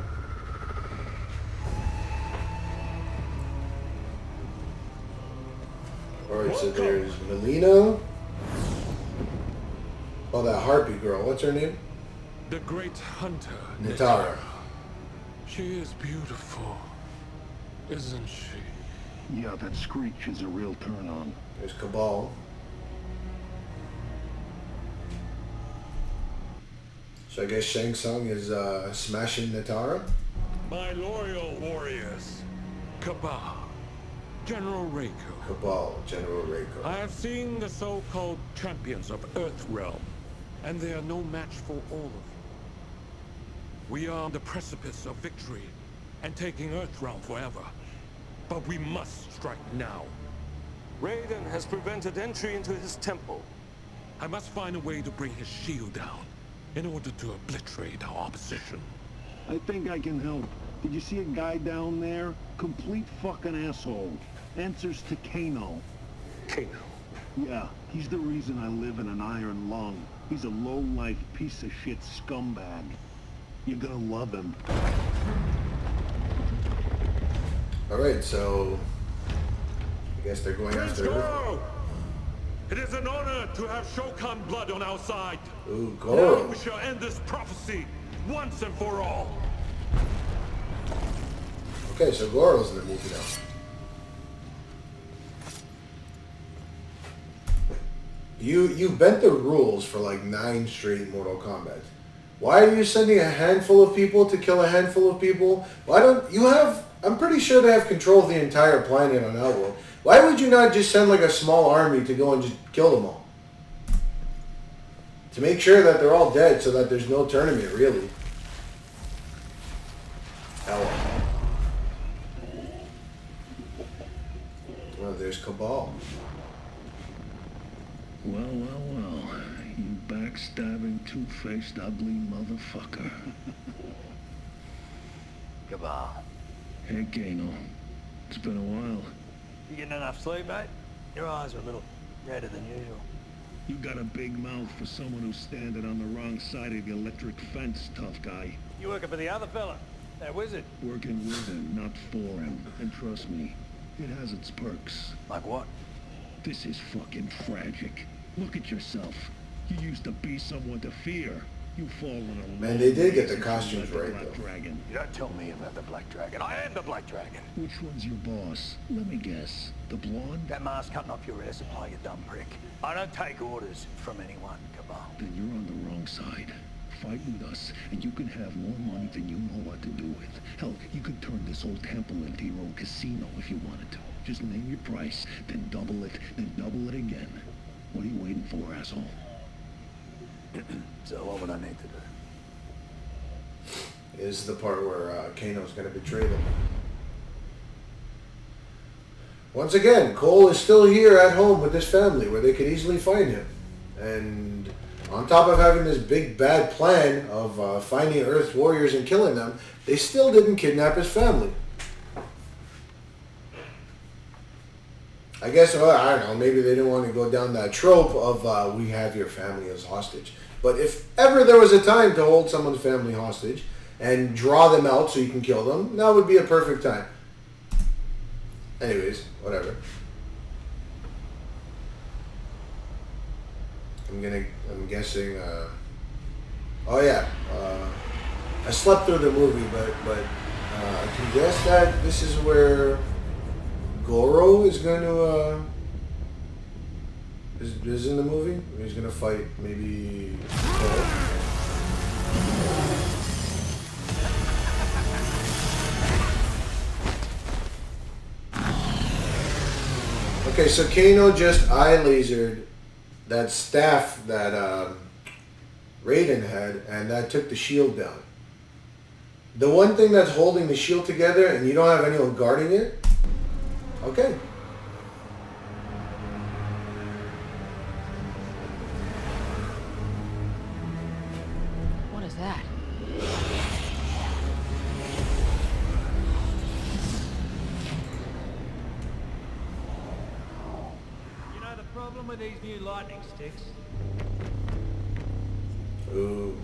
Alright, so there's Melina. Oh, that harpy girl. What's her name? The great hunter, Nitara. She is beautiful, isn't she? Yeah, that screech is a real turn on. There's Cabal. So I guess Shang Tsung is smashing Nitara? My loyal warriors, Cabal, General Reiko. Cabal, General Reiko. I have seen the so-called champions of Earthrealm, and they are no match for all of you. We are on the precipice of victory and taking Earthrealm forever, but we must strike now. Raiden has prevented entry into his temple. I must find a way to bring his shield down in order to obliterate our opposition. I think I can help. Did you see a guy down there? Complete fucking asshole. Answers to Kano. Kano? Yeah, he's the reason I live in an iron lung. He's a low-life piece of shit scumbag. You're gonna love him. Alright, so I guess they're going Prince after her. Goro! It is an honor to have Shokan blood on our side. Ooh, Goro. Now we shall end this prophecy once and for all. Okay, so Goro's in the movie now. You bent the rules for like 9 straight Mortal Kombat. Why are you sending a handful of people to kill a handful of people? Why don't you have... I'm pretty sure they have control of the entire planet on Outworld. Why would you not just send like a small army to go and just kill them all? To make sure that they're all dead so that there's no tournament, really. Hell. Well, there's Cabal. Well, well, well. You backstabbing, two-faced, ugly motherfucker. Cabal. Hey, Kano. It's been a while. You getting enough sleep, mate? Your eyes are a little redder than usual. You got a big mouth for someone who's standing on the wrong side of the electric fence, tough guy. You working for the other fella, that wizard? Working with him, not for him. And trust me, it has its perks. Like what? This is fucking tragic. Look at yourself. You used to be someone to fear. You've fallen alone. Man, they did get the costumes right, Black though. Dragon. You don't tell me about the Black Dragon. I am the Black Dragon. Which one's your boss? Let me guess. The blonde? That mask cutting off your air supply, you dumb prick. I don't take orders from anyone, Cabal. Then you're on the wrong side. Fight with us, and you can have more money than you know what to do with. Hell, you could turn this old temple into your own casino if you wanted to. Just name your price, then double it again. What are you waiting for, asshole? So what would I need to do? Is the part where Kano's going to betray them. Once again, Cole is still here at home with his family where they could easily find him. And on top of having this big bad plan of finding Earth's warriors and killing them, they still didn't kidnap his family. I guess, I don't know, maybe they didn't want to go down that trope of we have your family as hostage. But if ever there was a time to hold someone's family hostage and draw them out so you can kill them, that would be a perfect time. Anyways, whatever. I'm guessing, oh yeah, I slept through the movie, but I can guess that this is where Goro is going to, is in the movie. He's going to fight maybe Cole. Okay, so Kano just eye lasered that staff that Raiden had, and that took the shield down. The one thing that's holding the shield together and you don't have anyone guarding it, okay. What is that? You know the problem with these new lightning sticks? Ooh.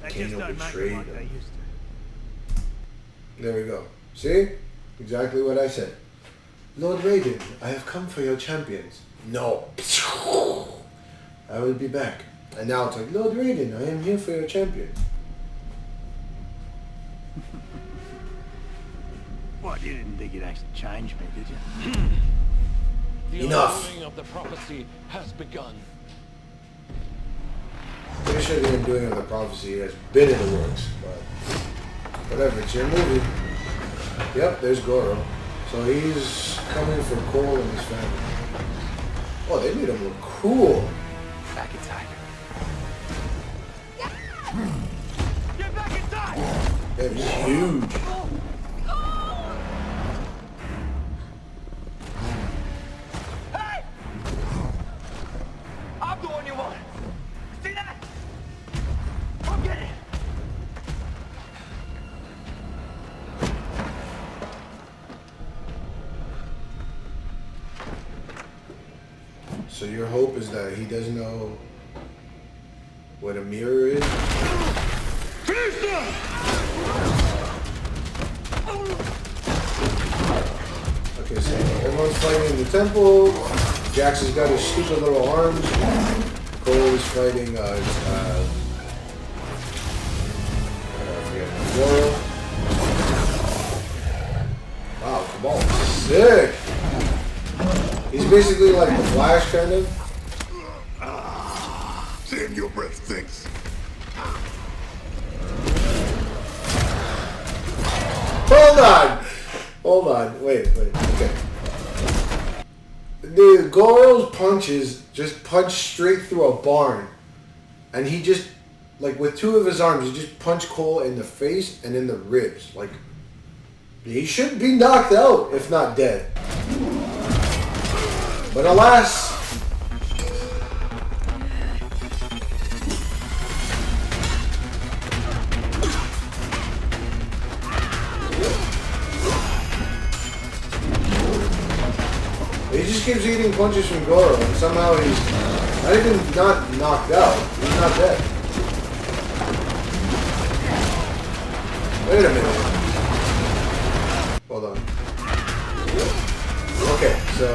They just Kano don't make betrayed them like him. they used to. There we go. See? Exactly what I said. Lord Raiden, I have come for your champions. No. I will be back. And now it's like, Lord Raiden, I am here for your champions. What, you didn't think you'd actually change me, did you? The Enough. undoing of the prophecy has begun. Pretty sure the undoing of the prophecy has been in the works, but whatever, it's your movie. Yep, there's Goro. So he's coming for Cole and his family. Oh, they made him look cool. Back inside. Get back inside! That was huge. Hey! I'm the one you want. See that? Come get it. So your hope is that he doesn't know what a mirror is? Okay, so everyone's fighting in the temple. Jax has got his stupid little arms. Cole is fighting, I forget, Goro. Wow, Kabal, sick! He's basically like the Flash, kind of. Save your breath, thanks. Hold on, wait, okay. The Goro's punches just punch straight through a barn. And he just, like with two of his arms, he just punched Cole in the face and in the ribs. Like, he should be knocked out, if not dead. But alas, he just keeps eating punches from Goro, and somehow he's not even not knocked out. He's not dead. Wait a minute. Hold on. Okay, so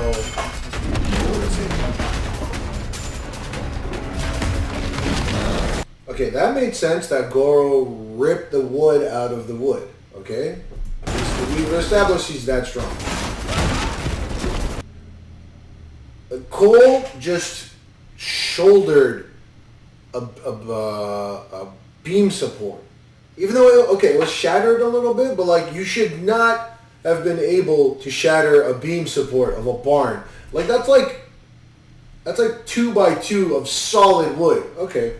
let's see. Okay, that made sense that Goro ripped the wood out of the wood. Okay, we've established he's that strong. Cole just shouldered a beam support. Even though, it was shattered a little bit, but like you should not have been able to shatter a beam support of a barn. Like that's like 2x2 of solid wood. Okay.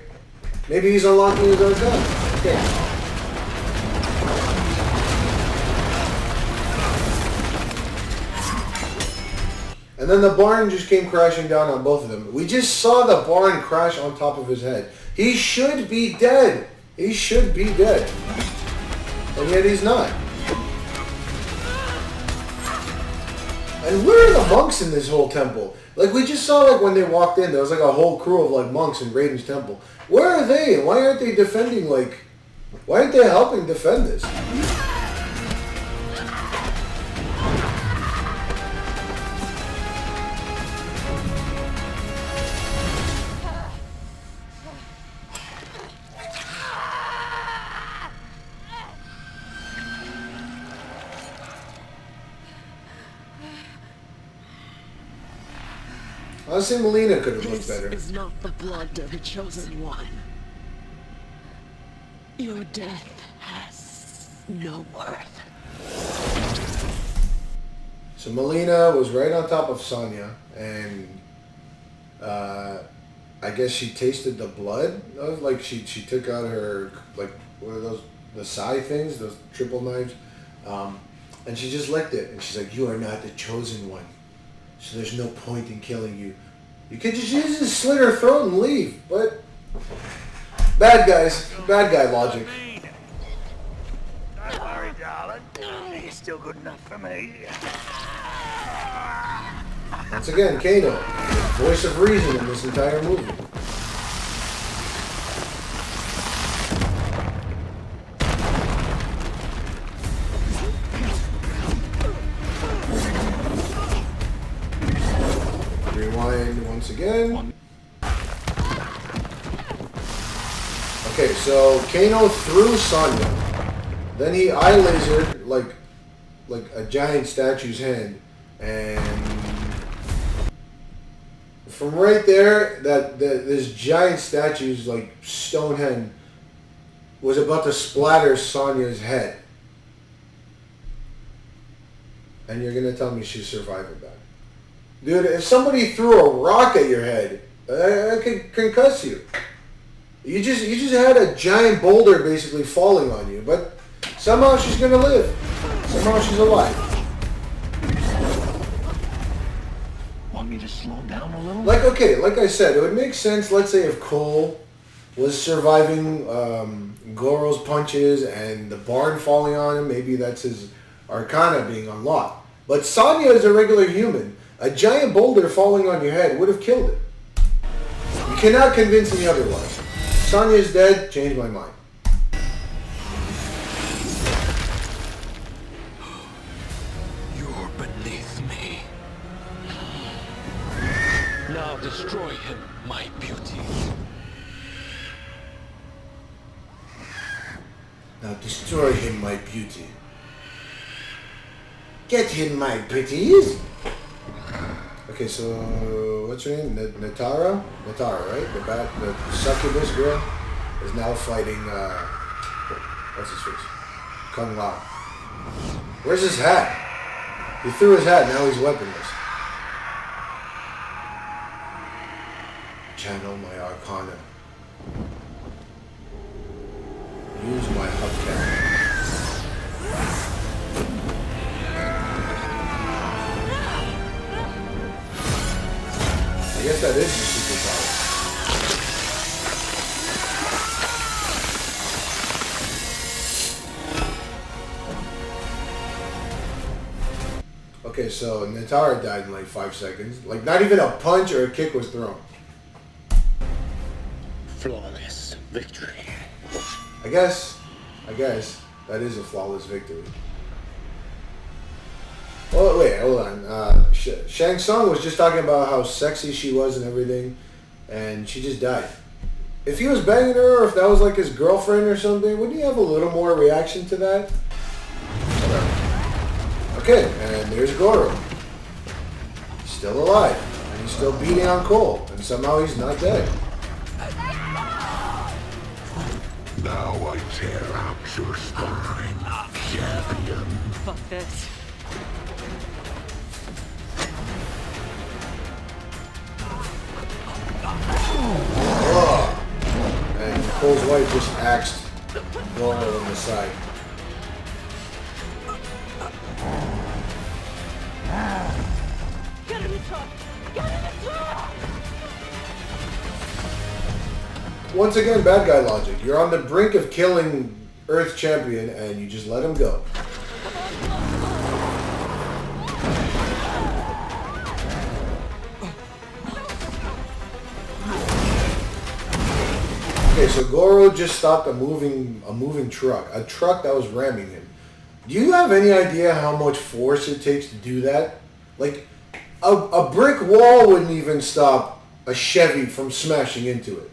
Maybe he's unlocking his own gun. Okay. And then the barn just came crashing down on both of them. We just saw the barn crash on top of his head. He should be dead. He should be dead. And yet he's not. And where are the monks in this whole temple? Like, we just saw, like, when they walked in, there was, like, a whole crew of, like, monks in Raiden's temple. Where are they? And why aren't they defending, like... Why aren't they helping defend this? Honestly, Melina could have looked better. This is not the blood of the chosen one. Your death has no worth. So Melina was right on top of Sonya, and I guess she tasted the blood of, like, she took out her, like, what are those, the sai things, those triple knives, and she just licked it, and she's like, you are not the chosen one, so there's no point in killing you. You could just slit her throat and leave, but bad guys, bad guy logic. Don't worry, darling. You're still good enough for me. Once again, Kano, voice of reason in this entire movie. Rewind once again. Okay, so Kano threw Sonya. Then he eye lasered like a giant statue's hand, and from right there, this giant statue's like stone hand was about to splatter Sonya's head. And you're gonna tell me she's surviving that? Dude, if somebody threw a rock at your head, that could concuss you. You just had a giant boulder basically falling on you, but somehow she's gonna live. Somehow she's alive. Want me to slow down a little? Like, okay, like I said, it would make sense, let's say, if Cole was surviving Goro's punches and the barn falling on him, maybe that's his arcana being unlocked. But Sonya is a regular human. A giant boulder falling on your head would have killed it. You cannot convince me otherwise. Sonya's dead, change my mind. You're beneath me. Now destroy him, my beauty. Now destroy him, my beauty. Get him, my pretties. Okay, so what's her name? Natara? Natara, right? The succubus girl is now fighting, what's his face? Kung Lao. Where's his hat? He threw his hat, now he's weaponless. Channel my arcana. Use my hubcap. I guess that is the superpower. Okay, so Natara died in like 5 seconds. Like, not even a punch or a kick was thrown. Flawless victory. I guess that is a flawless victory. Oh, wait, hold on. Shang Tsung was just talking about how sexy she was and everything, and she just died. If he was banging her, or if that was like his girlfriend or something, wouldn't he have a little more reaction to that? Okay, and there's Goro. He's still alive, and he's still beating on Cole, and somehow he's not dead. Now I tear out your spine, champion. Fuck this. Oh. And Cole's wife just axed Goro on the side. Get in the truck! Get in the truck! Once again, bad guy logic. You're on the brink of killing Earth Champion and you just let him go. Okay, so Goro just stopped a moving truck. A truck that was ramming him. Do you have any idea how much force it takes to do that? Like, a brick wall wouldn't even stop a Chevy from smashing into it.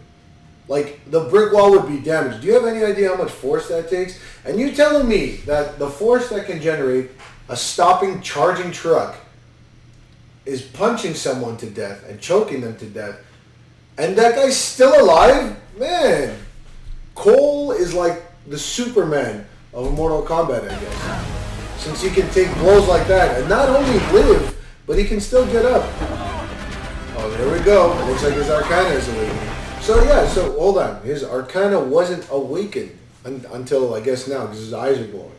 Like, the brick wall would be damaged. Do you have any idea how much force that takes? And you telling me that the force that can generate a stopping, charging truck is punching someone to death and choking them to death, and that guy's still alive? Man, Cole is like the Superman of Mortal Kombat, I guess. Since he can take blows like that and not only live, but he can still get up. Oh, there we go. It looks like his Arcana is awakening. So yeah, so hold on. His Arcana wasn't awakened until, I guess, now, because his eyes are glowing.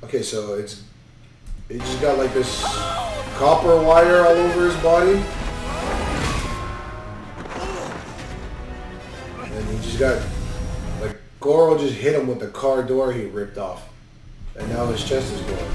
Okay, so he just got like this copper wire all over his body. And he just got, like, Goro just hit him with the car door he ripped off. And now his chest is glowing.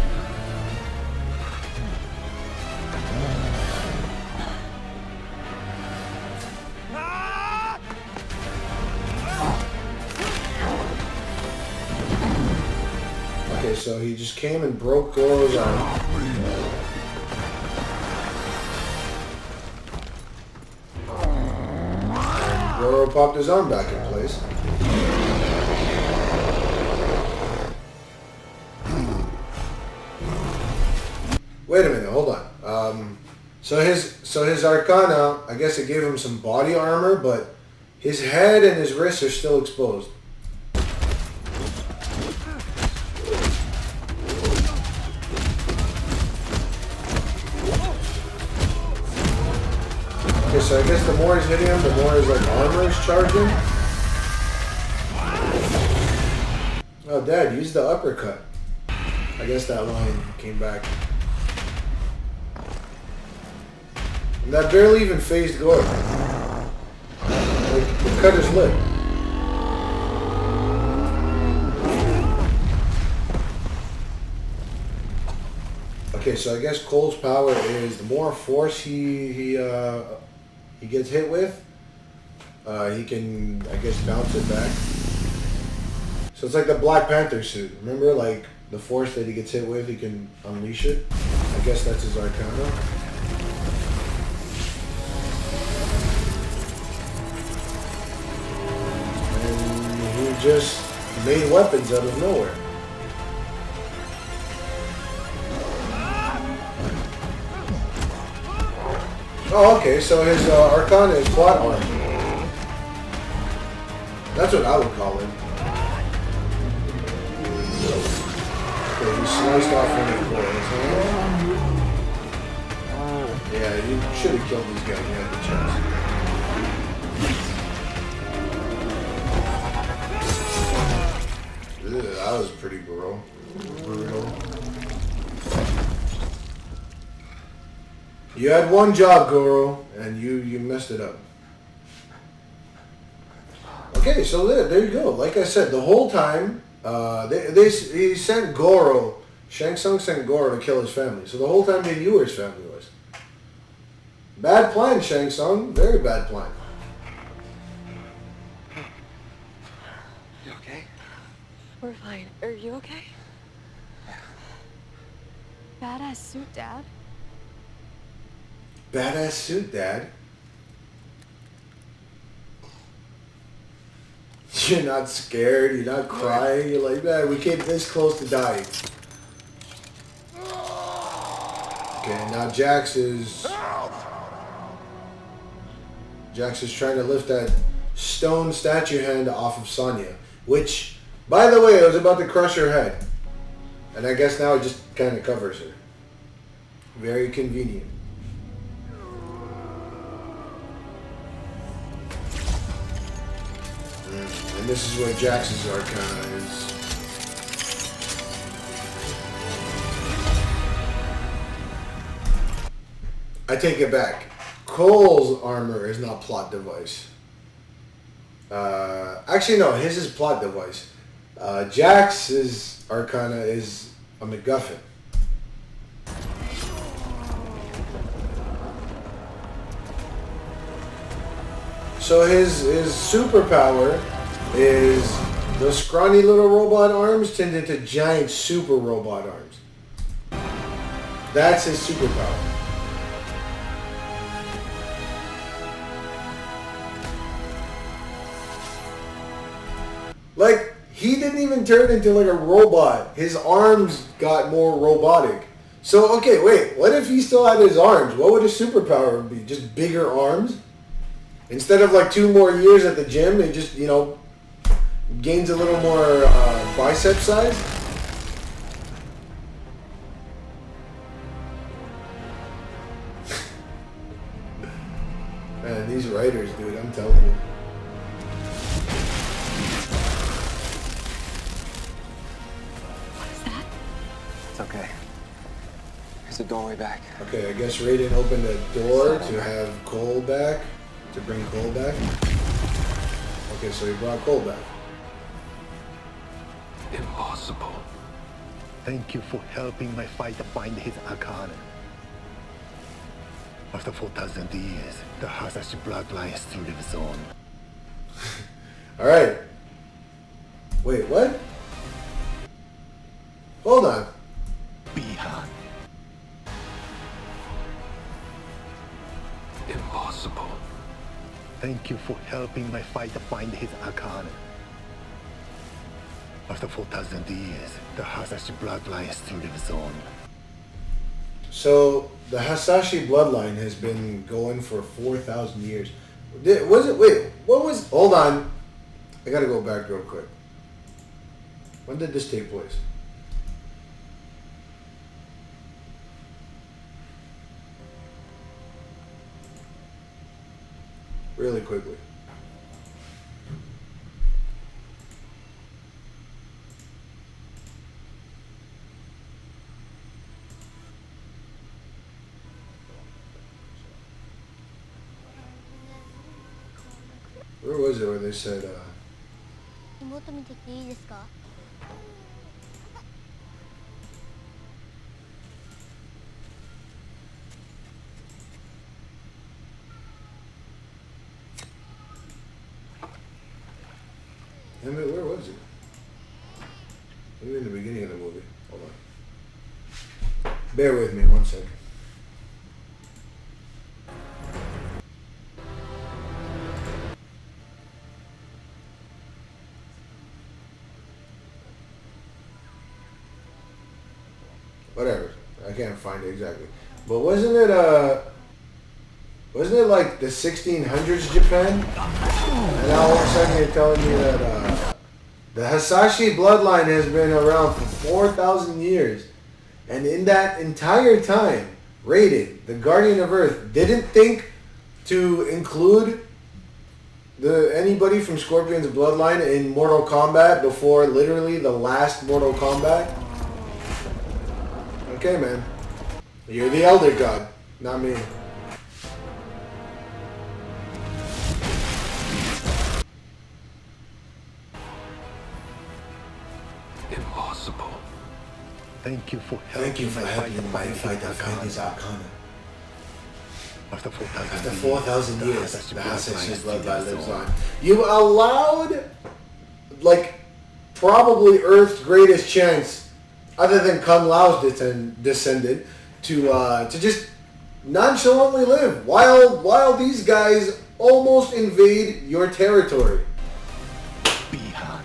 Okay, so he just came and broke Goro's arm. Goro popped his arm back in place. Wait a minute, hold on. So his Arcana, I guess it gave him some body armor, but his head and his wrists are still exposed. Okay, so I guess the more he's hitting him, the more his like armor is charging. Oh, Dad, use the uppercut. I guess that line came back. And that barely even phased Goro. Like, it cut his lip. Okay, so I guess Cole's power is the more force he gets hit with, he can, I guess, bounce it back. So it's like the Black Panther suit. Remember, like, the force that he gets hit with, he can unleash it? I guess that's his Arcana. And he just made weapons out of nowhere. Oh, okay, so his Arcana is plot armor. That's what I would call it. Okay, he sliced off one of the corners, huh? Yeah, you should have killed these guys, you had the chance. Ew, that was pretty brutal. You had one job, Goro, and you messed it up. Okay, so there you go. Like I said, the whole time, he sent Goro, Shang Tsung sent Goro to kill his family. So the whole time they knew where his family was. Bad plan, Shang Tsung. Very bad plan. You okay? We're fine. Are you okay? Badass suit, Dad. Badass suit, Dad. You're not scared, you're not crying, you're like, man, we came this close to dying. Okay, now Jax is trying to lift that stone statue hand off of Sonya, which, by the way, it was about to crush her head. And I guess now it just kind of covers her. Very convenient. And this is where Jax's Arcana is. I take it back. Cole's armor is not plot device. Actually, no, his is plot device. Jax's Arcana is a MacGuffin. So his superpower is those scrawny little robot arms turned into giant super robot arms. That's his superpower. Like, he didn't even turn into like a robot. His arms got more robotic. So, okay, wait. What if he still had his arms? What would his superpower be? Just bigger arms? Instead of like 2 more years at the gym, it just, you know, gains a little more bicep size? Man, these writers, dude, I'm telling you. It's okay. There's a doorway back. Okay, I guess Raiden opened a door to have Cole back, to bring Cole back. Okay, so he brought Cole back. Impossible. Thank you for helping my fighter find his Arcana. After 4,000 years, the Hasashi bloodline still lives on. Alright. Wait, what? Hold on. Bihan. Impossible. Thank you for helping my fighter find his Arcana. After 4,000 years, the Hasashi bloodline still lives on. So, the Hasashi bloodline has been going for 4,000 years. Was it, wait, what was, hold on. I gotta go back real quick. When did this take place? Really quickly. Where was it where they said, 妹見てきていいですか? Damn it, where was it? Maybe in the beginning of the movie. Hold on. Bear with me 1 second. Whatever. I can't find it exactly. But wasn't it like the 1600s Japan? And now all of a sudden you're telling me that the Hasashi bloodline has been around for 4,000 years. And in that entire time, Raiden, the Guardian of Earth, didn't think to include anybody from Scorpion's bloodline in Mortal Kombat before literally the last Mortal Kombat? Okay, man. You're the Elder God, not me. Impossible. Thank you for helping my fighter find his Arcana. After 4,000 years, the Hasashi bloodline lives on. You allowed, like, probably Earth's greatest chance, other than Kung Lao's descendant, to just nonchalantly live while these guys almost invade your territory. Bihan.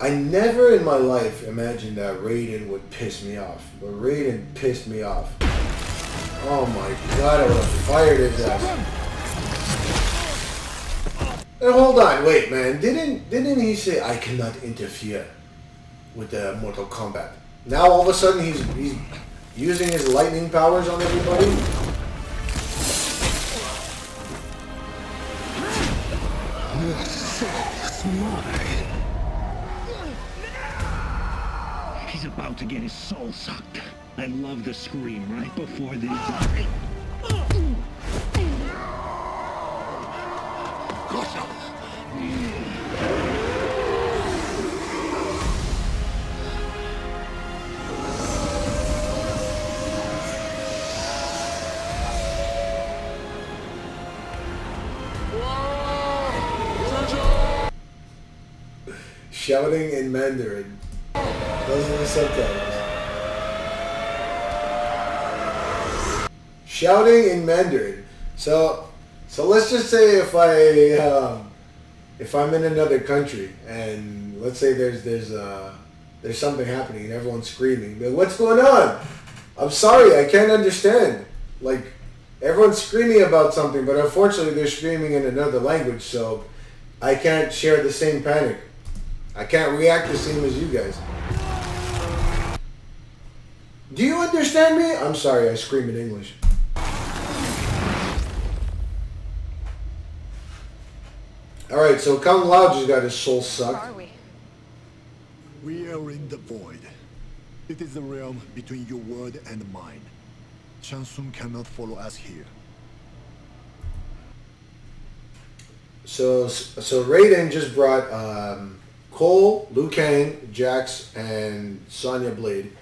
I never in my life imagined that Raiden would piss me off, but Raiden pissed me off. Oh my god, I would have fired his ass. And hold on, wait, man. Didn't he say I cannot interfere with the Mortal Kombat? Now all of a sudden he's using his lightning powers on everybody. He's about to get his soul sucked. I love the scream right before they die. Shouting in Mandarin. Those are the subtitles. Shouting in Mandarin. So let's just say if I'm in another country and let's say there's something happening and everyone's screaming, but what's going on? I'm sorry, I can't understand. Like everyone's screaming about something, but unfortunately they're screaming in another language, so I can't share the same panic. I can't react the same as you guys. Do you understand me? I'm sorry, I scream in English. Alright, so Kung Lao just got his soul sucked. Where are we? We are in the void. It is the realm between your world and mine. Shang Tsung cannot follow us here. So Raiden just brought Cole, Liu Kang, Jax, and Sonya Blade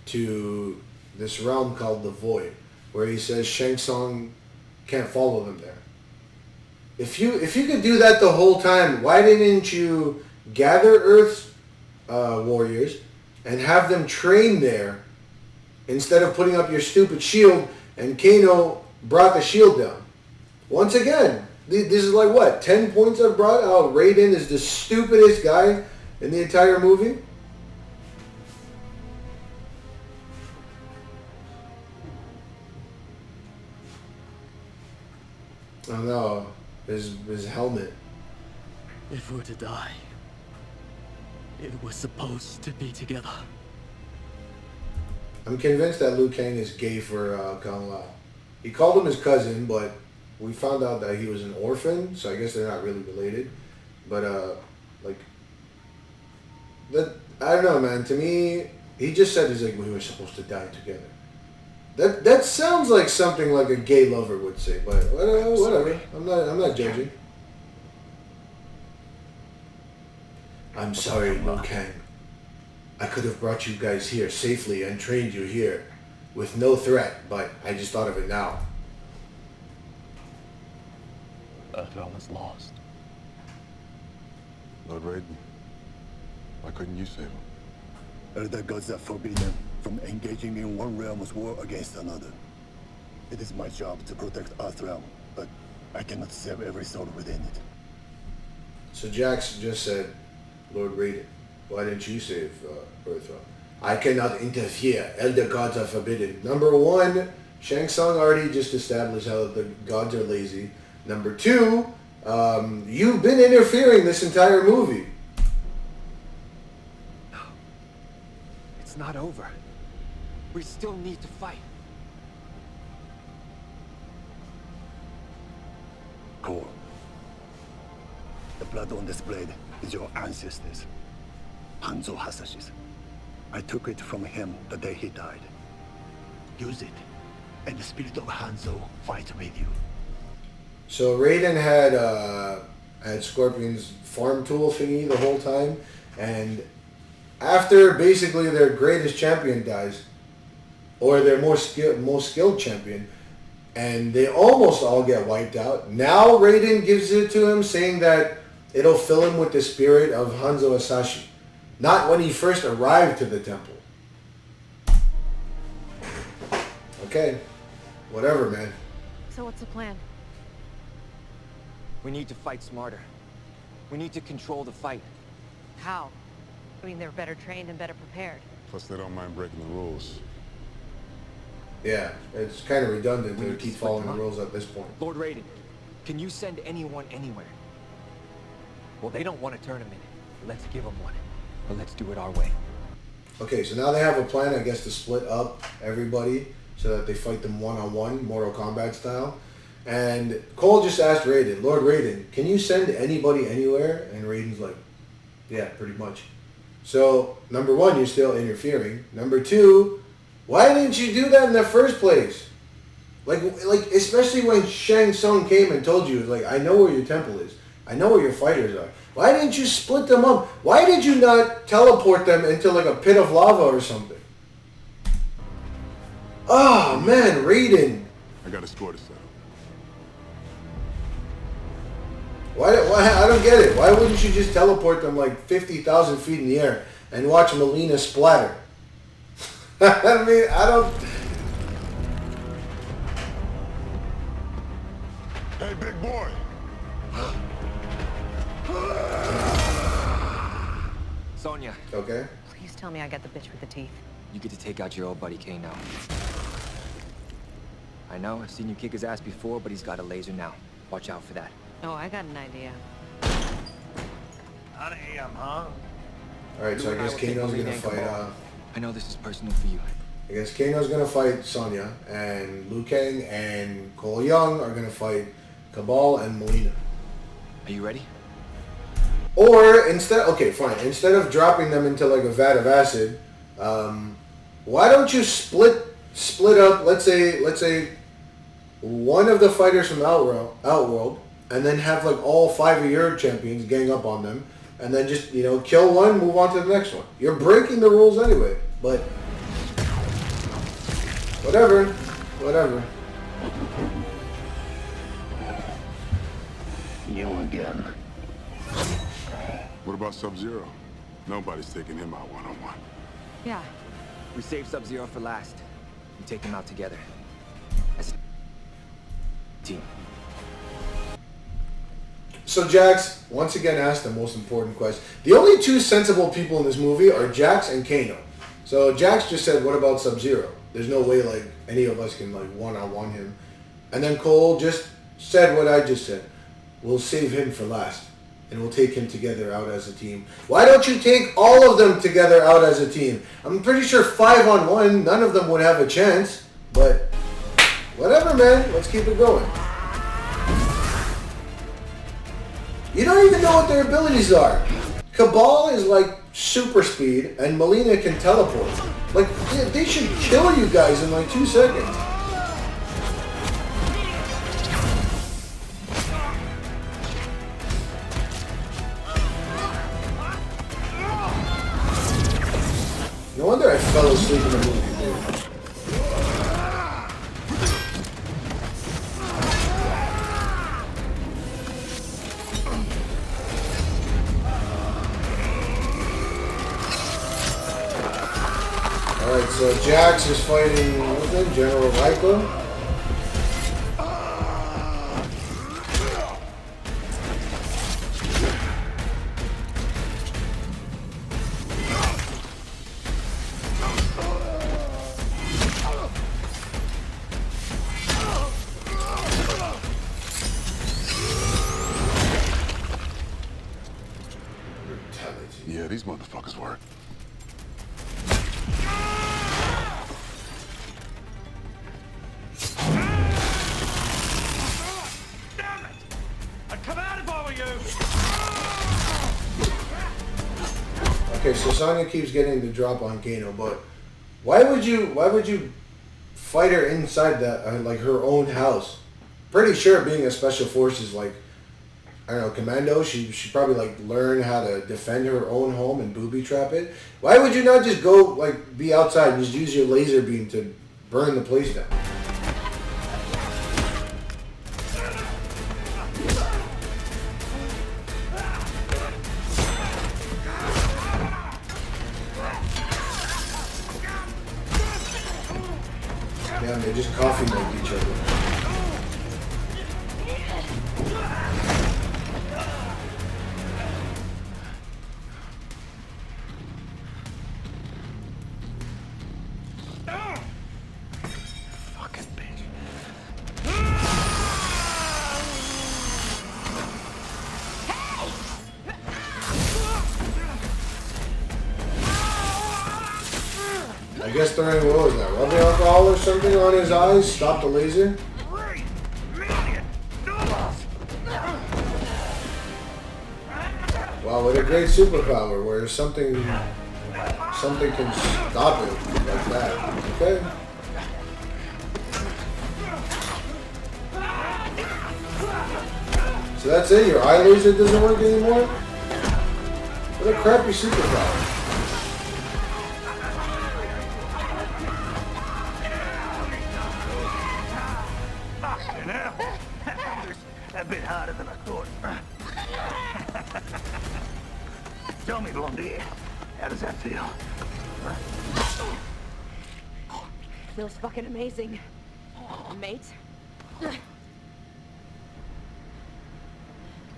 to this realm called the Void, where he says Shang Tsung can't follow them there. If you could do that the whole time, why didn't you gather Earth's warriors and have them train there instead of putting up your stupid shield? And Kano brought the shield down. Once again, this is like what, 10 points I've brought out. Raiden is the stupidest guy in the entire movie. Oh no, his helmet. If we're to die, it was supposed to be together. I'm convinced that Liu Kang is gay for Kung Lao. He called him his cousin, but we found out that he was an orphan, so I guess they're not really related. But like that, I don't know, man. To me, he just said he's like we were supposed to die together. That sounds like something like a gay lover would say, but whatever. I'm not judging. I'm sorry, Liu Kang. I could have brought you guys here safely and trained you here with no threat, but I just thought of it now. Earthrealm is lost. Lord Raiden, why couldn't you save him? Elder gods are forbidden from engaging in one realm's war against another. It is my job to protect Earthrealm, but I cannot save every soul within it. So Jax just said, Lord Raiden, why didn't you save Earthrealm? I cannot interfere. Elder gods are forbidden. Number one, Shang Tsung already just established how the gods are lazy. Number two, you've been interfering this entire movie. No. It's not over. We still need to fight. Cole, the blood on this blade is your ancestors, Hanzo Hasashi's. I took it from him the day he died. Use it, and the spirit of Hanzo fight with you. So Raiden had Scorpion's farm tool thingy the whole time, and after basically their greatest champion dies, or their most skilled champion, and they almost all get wiped out. Now Raiden gives it to him, saying that it'll fill him with the spirit of Hanzo Hasashi. Not when he first arrived to the temple. Okay. Whatever, man. So what's the plan? We need to fight smarter. We need to control the fight. How? I mean, they're better trained and better prepared. Plus, they don't mind breaking the rules. Yeah, it's kind of redundant to keep following the rules at this point. Lord Raiden, can you send anyone anywhere? Well, they don't want a tournament. Let's give them one. But let's do it our way. Okay, so now they have a plan, I guess, to split up everybody so that they fight them one-on-one, Mortal Kombat style. And Cole just asked Raiden, Lord Raiden, can you send anybody anywhere? And Raiden's like, yeah, pretty much. So, number one, you're still interfering. Number two, why didn't you do that in the first place? Like especially when Shang Tsung came and told you, like, I know where your temple is. I know where your fighters are. Why didn't you split them up? Why did you not teleport them into like a pit of lava or something? Oh, man, Raiden. I got a score to settle. Why? I don't get it. Why wouldn't you just teleport them like 50,000 feet in the air and watch Melina splatter? I mean, I don't... Hey, big boy. Sonya. Okay. Please tell me I got the bitch with the teeth. You get to take out your old buddy Kano. I know, I've seen you kick his ass before, but he's got a laser now. Watch out for that. Oh, I got an idea. Damn, huh? Alright, so I guess Kano's gonna fight, I know this is personal for you. I guess Kano's gonna fight Sonya, and Liu Kang and Cole Young are gonna fight Cabal and Melina. Are you ready? Or instead, okay, fine. Instead of dropping them into like a vat of acid, why don't you split up? Let's say one of the fighters from Outworld, and then have like all 5 of your champions gang up on them, and then just, you know, kill one, move on to the next one. You're breaking the rules anyway, but whatever. You again. What about Sub-Zero? Nobody's taking him out one-on-one. Yeah. We saved Sub-Zero for last. We take him out together. As a team. So Jax once again asked the most important question. The only two sensible people in this movie are Jax and Kano. So Jax just said, what about Sub-Zero? There's no way like any of us can like one-on-one him. And then Cole just said what I just said. We'll save him for last. And we'll take him together out as a team. Why don't you take all of them together out as a team? I'm pretty sure 5-on-1, none of them would have a chance. But whatever, man. Let's keep it going. You don't even know what their abilities are. Cabal is like super speed, and Melina can teleport. Like, they should kill you guys in like 2 seconds. No wonder I fell asleep in the movie, dude. Alright, so Jax is fighting, what's that, General Raiko? Yeah, these motherfuckers work. Okay, so Sonya keeps getting the drop on Kano, but why would you fight her inside that like her own house? Pretty sure being a special forces like, I don't know, commando, she should probably like learn how to defend her own home and booby trap it. Why would you not just go like be outside and just use your laser beam to burn the place down? Damn, they just coffee make each other. Fucking bitch. I guess throwing, what was that, rubbing alcohol or something on his eyes? Stop the laser? Great! Man, Wow, what a great superpower where something can stop it like that. Okay. So that's it? Your eye laser doesn't work anymore? What a crappy superpower. Now, a bit harder than I thought. Tell me, Blondie, how does that feel? Feels fucking amazing, mate.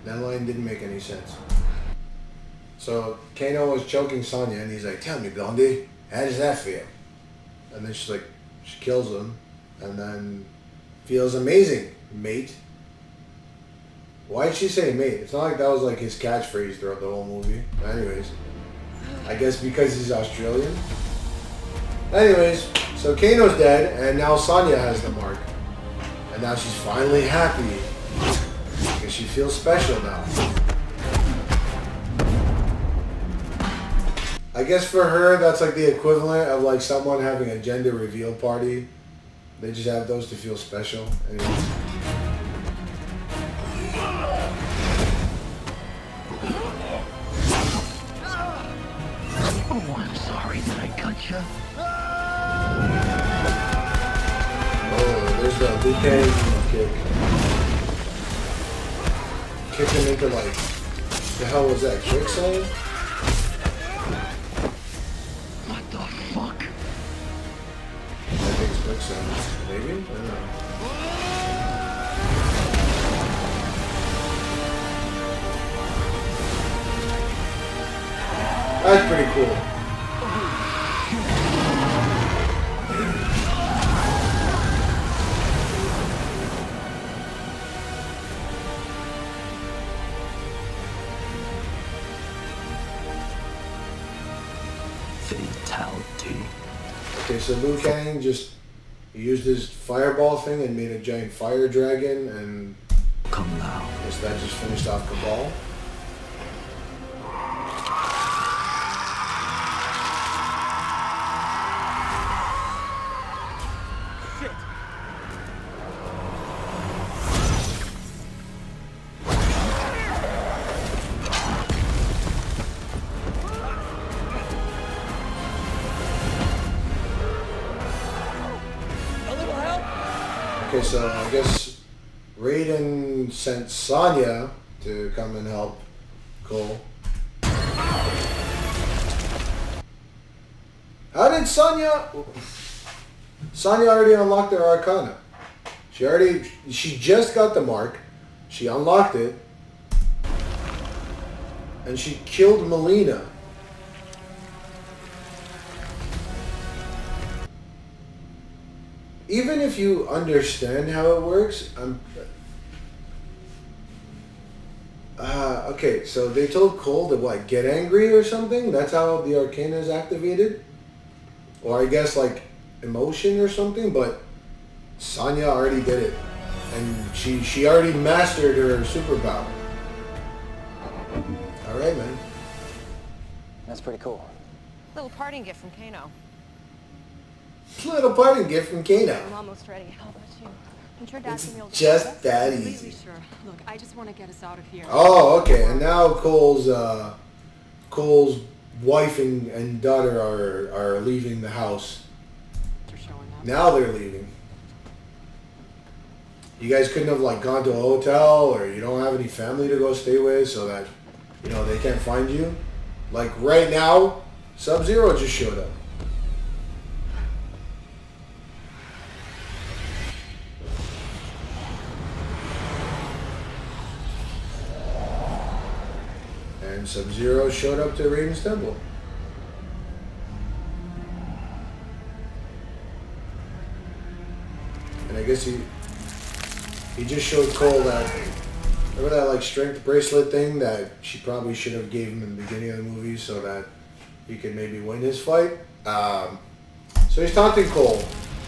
That line didn't make any sense. So Kano was choking Sonya and he's like, tell me, Blondie, how does that feel? And then she's like, she kills him and then feels amazing, mate. Why'd she say mate? It's not like that was like his catchphrase throughout the whole movie. Anyways, I guess because he's Australian. Anyways, so Kano's dead and now Sonya has the mark. And now she's finally happy. Because she feels special now. I guess for her, that's like the equivalent of like someone having a gender reveal party. They just have those to feel special. Anyways. Oh, I'm sorry. Did I cut you? Oh, there's the Liu Kang kick. Kick him into like, the hell was that, quicksand? What the fuck? I think it's quicksand. Maybe? I don't know. That's pretty cool. Fatality. Okay, so Liu Kang just used his fireball thing and made a giant fire dragon, and come now. Guess that just finished off Cabal. Okay, so I guess Raiden sent Sonya to come and help Cole. How did Sonya already unlocked her Arcana? She just got the mark. She unlocked it. And she killed Melina. Even if you understand how it works, okay, so they told Cole to what, get angry or something? That's how the Arcana is activated? Or I guess like emotion or something, but Sonya already did it. And she already mastered her superpower. Alright, man. That's pretty cool. Little parting gift from Kano. Little parting gift from Kano. I'm almost ready. How about you? I'm sure Dad's gonna be able to Just help us. that Completely easy. sure. Look, I just want to get us out of here. Oh, okay. And now Cole's wife and daughter are leaving the house. They're showing up. Now they're leaving. You guys couldn't have like gone to a hotel, or you don't have any family to go stay with, so that they can't find you. Like right now, Sub-Zero just showed up. And Sub-Zero showed up to Raiden's temple. And I guess he just showed Cole that, remember that like strength bracelet thing that she probably should have gave him in the beginning of the movie so that he could maybe win his fight. So he's taunting Cole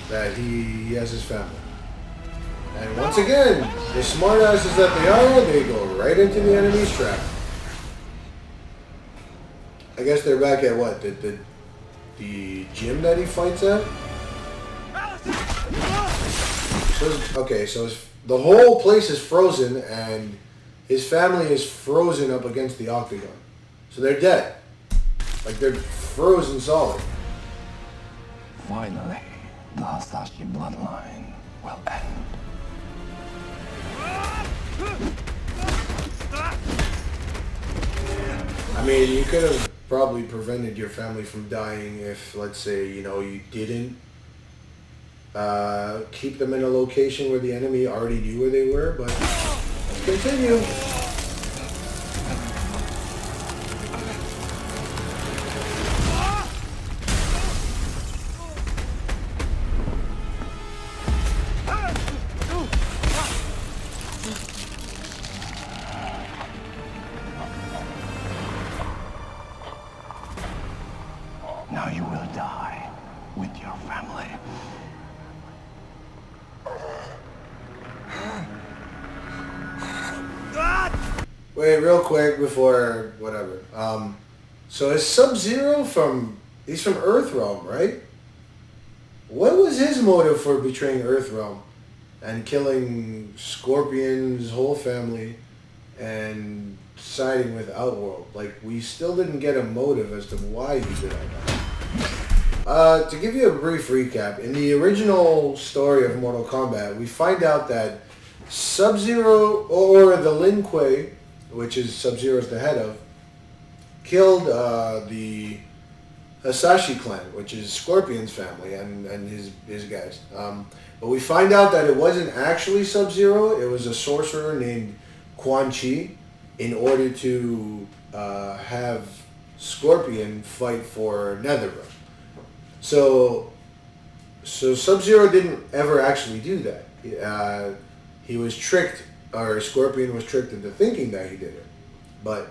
that he has his family. And once again, the smartasses that they are, they go right into the enemy's trap. I guess they're back at what? The gym that he fights at? Okay, so the whole place is frozen, and his family is frozen up against the octagon. So they're dead. Like, they're frozen solid. Finally, the Hasashi bloodline will end. I mean, you could have probably prevented your family from dying if, let's say, you know, you didn't keep them in a location where the enemy already knew where they were, but let's continue. Now you will die with your family. Wait, real quick before whatever. So is Sub-Zero he's from Earthrealm, right? What was his motive for betraying Earthrealm and killing Scorpion's whole family and siding with Outworld? Like, we still didn't get a motive as to why he did all that. To give you a brief recap, in the original story of Mortal Kombat, we find out that Sub-Zero, or the Lin Kuei, which is Sub-Zero's the head of, killed the Hasashi clan, which is Scorpion's family and his guys. But we find out that it wasn't actually Sub-Zero, it was a sorcerer named Quan Chi, in order to have Scorpion fight for Netherrealm. So Sub-Zero didn't ever actually do that. He was tricked, or Scorpion was tricked into thinking that he did it. But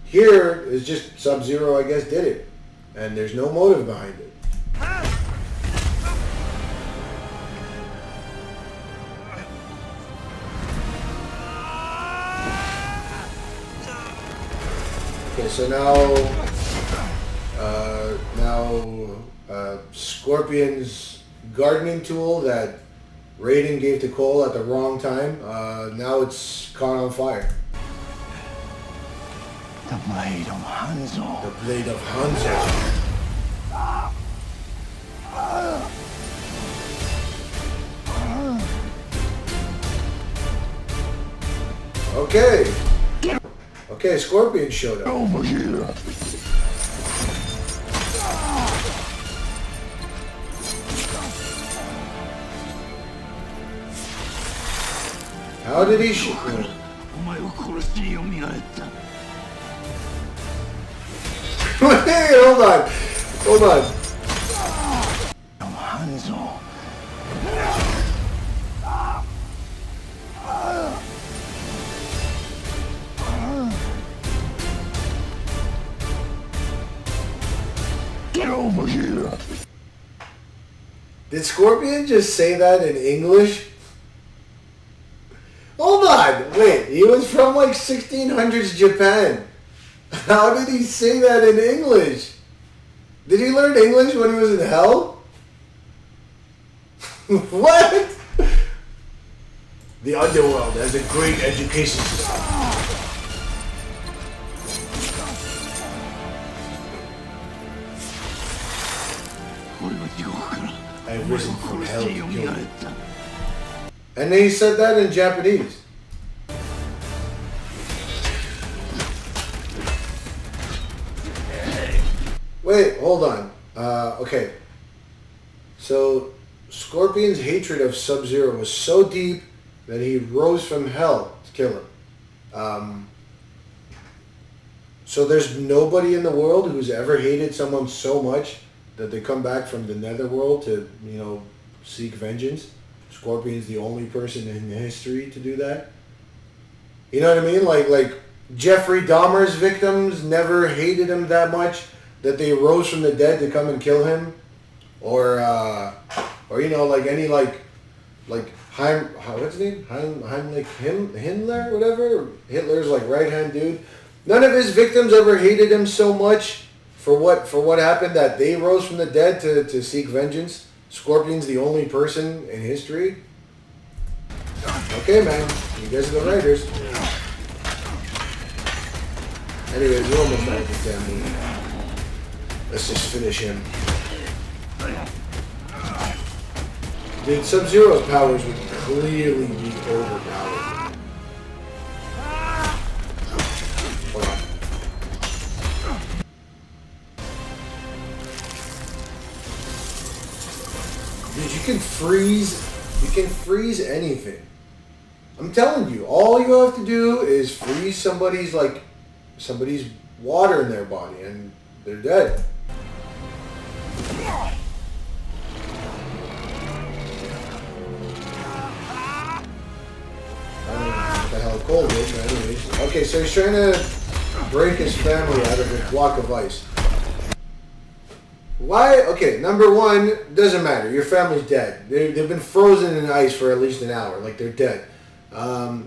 here is just Sub-Zero, I guess, did it. And there's no motive behind it. Okay, so now Scorpion's gardening tool that Raiden gave to Cole at the wrong time, now it's caught on fire. The blade of Hanzo. The blade of Hanzo. Okay. Okay, Scorpion showed up. Over here. How did he shoot me? Hey, hold on. Hold on. Hanzo. Get over here. Did Scorpion just say that in English? Hold on. Wait, he was from like 1600s Japan. How did he say that in English? Did he learn English when he was in hell? What? The underworld has a great education system. I have risen from hell to kill you. And then he said that in Japanese. Wait, hold on. Okay. So, Scorpion's hatred of Sub-Zero was so deep that he rose from hell to kill him. So there's nobody in the world who's ever hated someone so much that they come back from the netherworld to, you know, seek vengeance. Scorpion's the only person in history to do that. You know what I mean? Like Jeffrey Dahmer's victims never hated him that much that they rose from the dead to come and kill him, or you know, like any like what's his name? Himmler, whatever. Hitler's like right hand dude. None of his victims ever hated him so much for what happened that they rose from the dead to seek vengeance. Scorpion's the only person in history. Okay, man. You guys are the writers. Anyways, we're almost done with the family. Let's just finish him. Dude, Sub-Zero's powers would clearly be overpowered. Hold on. Dude, you can freeze anything. I'm telling you, all you have to do is freeze somebody's water in their body and they're dead. What the hell Cole did, but anyways. Okay, so he's trying to break his family out of a block of ice. Why? Okay, number one, doesn't matter. Your family's dead. They've been frozen in ice for at least an hour. Like, they're dead.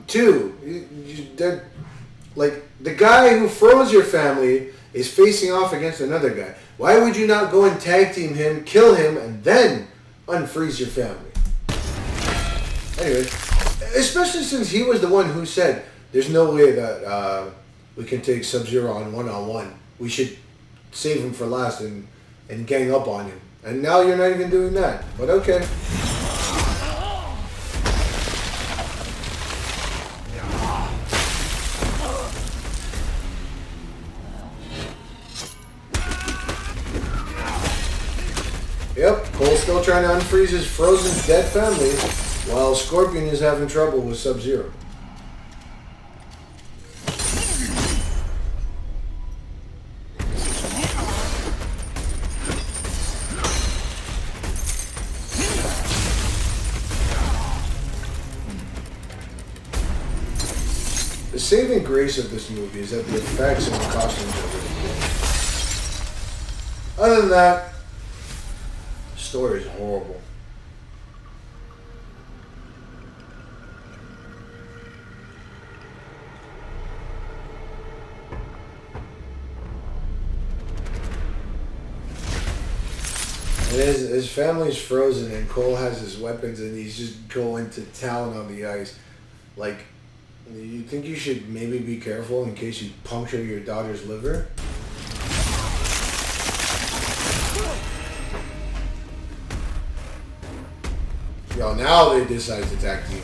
Two, like, the guy who froze your family is facing off against another guy. Why would you not go and tag team him, kill him, and then unfreeze your family? Anyway, especially since he was the one who said, there's no way that we can take Sub-Zero on one-on-one. We should save him for last and gang up on him. And now you're not even doing that. But okay. Yep, Cole's still trying to unfreeze his frozen dead family while Scorpion is having trouble with Sub-Zero. The saving grace of this movie is that the effects and the costumes are really good. Other than that, the story is horrible. And his family's frozen and Cole has his weapons and he's just going to town on the ice. Like, you think you should maybe be careful in case you puncture your daughter's liver? Yo, now they decide to attack team.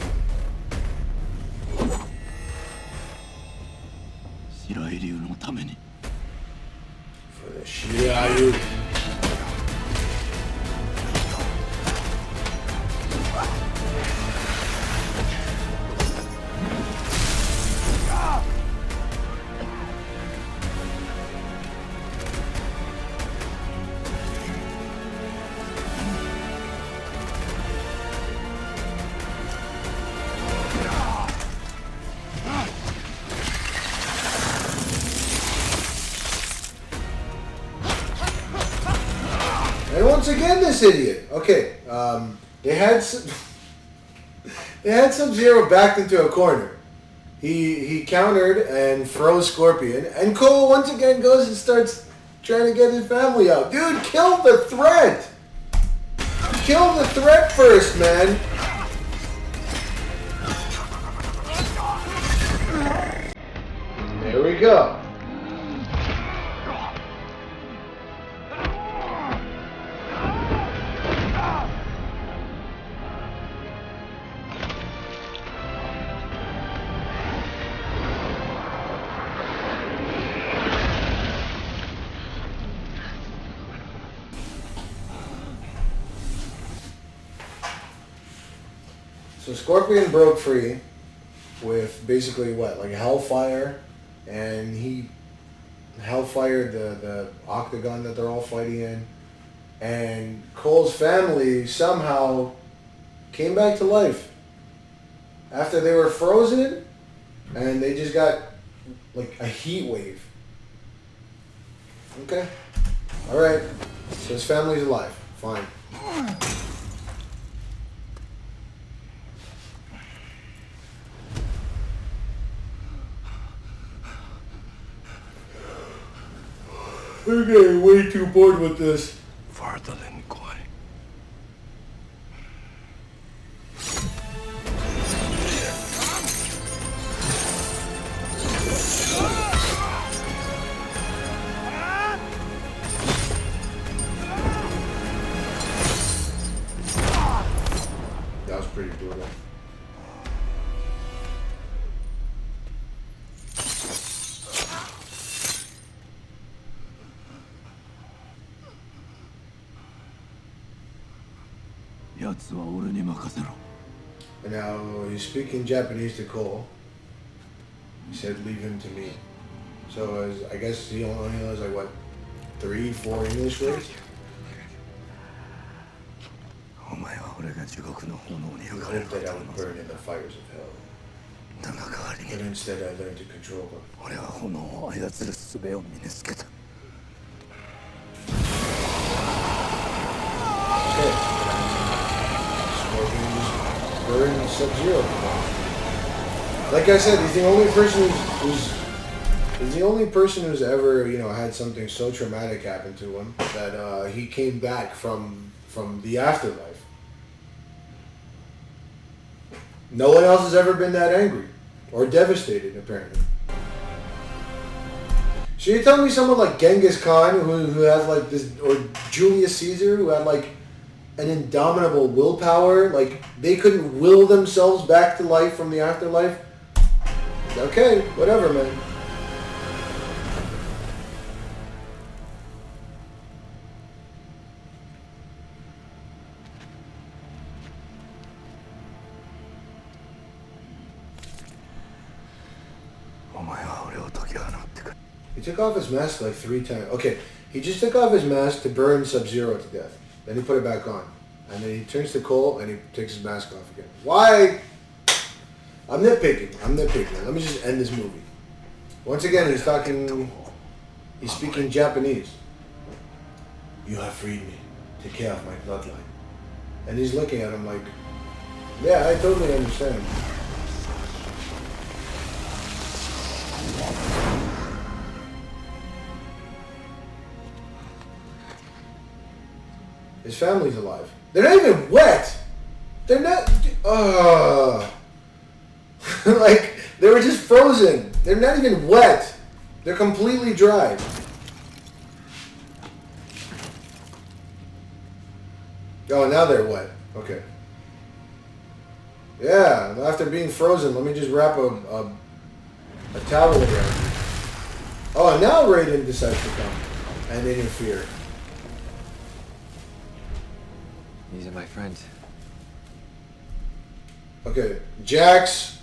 For the Shiryu. And once again, this idiot. Okay, they had Sub-Zero backed into a corner. He countered and froze Scorpion, and Cole once again goes and starts trying to get his family out. Dude, kill the threat. Kill the threat first, man. There we go. So Scorpion broke free with basically what, like hellfire, and he hellfired the octagon that they're all fighting in, and Cole's family somehow came back to life after they were frozen, and they just got like a heat wave. Okay, all right. So his family's alive. Fine. We're getting way too bored with this. Farther than Koi. That was pretty brutal. And now he's speaking Japanese to Cole. He said, leave him to me. So I guess he only knows like what, 3, 4 English words? He hoped that I would burn in the fires of hell. But instead I learned to control them. Burn Sub-Zero. Like I said, he's the only person who's ever, you know, had something so traumatic happen to him that he came back from the afterlife. No one else has ever been that angry or devastated, apparently. So you're telling me someone like Genghis Khan, who has like this, or Julius Caesar, who had like an indomitable willpower, like they couldn't will themselves back to life from the afterlife? Okay, whatever, man. He took off his mask like 3 times. Okay, he just took off his mask to burn Sub-Zero to death. Then he put it back on. And then he turns to Cole and he takes his mask off again. Why? I'm nitpicking. Let me just end this movie. Once again, he's speaking Japanese. You have freed me. Take care of my bloodline. And he's looking at him like, yeah, I totally understand. His family's alive. They're not even wet. They're not. Like, they were just frozen. They're not even wet. They're completely dry. Oh, now they're wet. Okay. Yeah, after being frozen, let me just wrap a towel around you. Oh, and now Raiden decides to come and interfere. These are my friends. Okay, Jax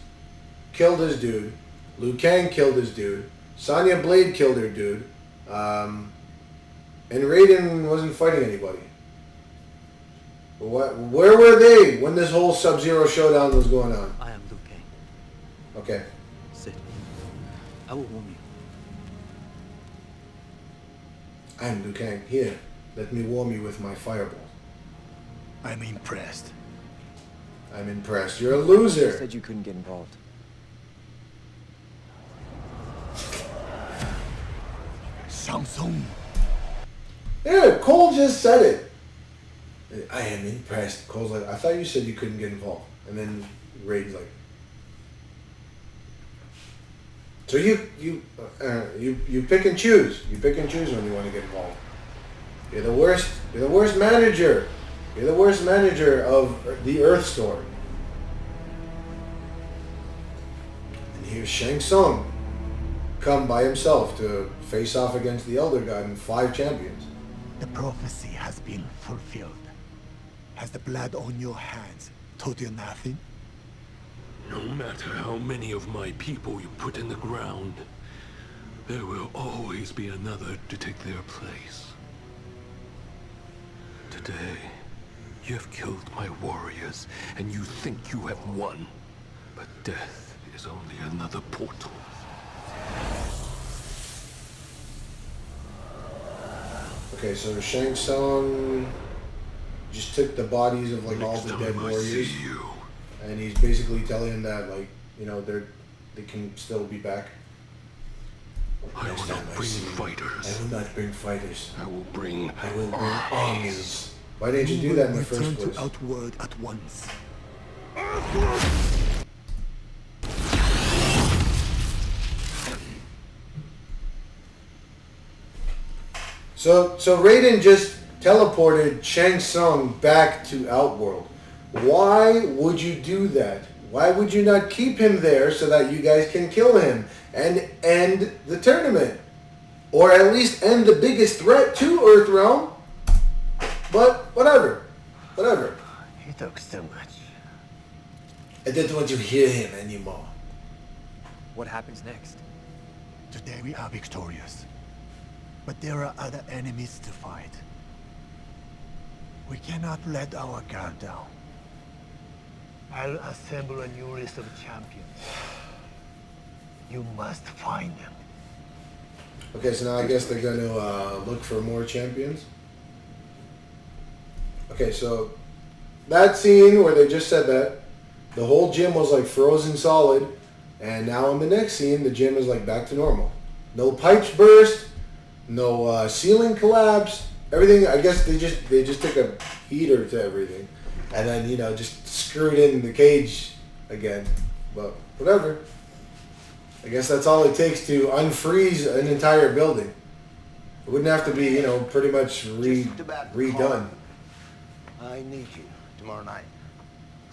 killed his dude. Liu Kang killed his dude. Sonya Blade killed her dude. And Raiden wasn't fighting anybody. Where were they when this whole Sub-Zero showdown was going on? I am Liu Kang. Okay. Sit. I will warm you. I am Liu Kang. Here, let me warm you with my fireball. I'm impressed. I'm impressed. You're a loser. You said you couldn't get involved. Samsung. Yeah, Cole just said it. I am impressed. Cole's like, I thought you said you couldn't get involved. And then Raiden's like, so you pick and choose. You pick and choose when you want to get involved. You're the worst. You're the worst manager. You're the worst manager of the Earth Store. And here's Shang Tsung come by himself to face off against the Elder God and 5 champions. The prophecy has been fulfilled. Has the blood on your hands told you nothing? No matter how many of my people you put in the ground, there will always be another to take their place. Today, you have killed my warriors, and you think you have won. But death is only another portal. Okay, so Shang Tsung just took the bodies of like all the dead warriors, and he's basically telling them that, like, you know, they can still be back. I will not bring fighters. I will not bring fighters. I will bring armies. Why didn't you do that in the first Return place? to Outward at once. So Raiden just teleported Shang Tsung back to Outworld. Why would you do that? Why would you not keep him there so that you guys can kill him and end the tournament? Or at least end the biggest threat to Earthrealm? But whatever. Whatever. He talks too much. I didn't want to hear him anymore. What happens next? Today we are victorious. But there are other enemies to fight. We cannot let our guard down. I'll assemble a new list of champions. You must find them. Okay, so now I guess they're going to look for more champions. Okay, so that scene where they just said that, the whole gym was like frozen solid, and now in the next scene, the gym is like back to normal. No pipes burst, no ceiling collapse, everything. I guess they just took a heater to everything, and then just screwed in the cage again. But whatever. I guess that's all it takes to unfreeze an entire building. It wouldn't have to be pretty much redone. I need you tomorrow night.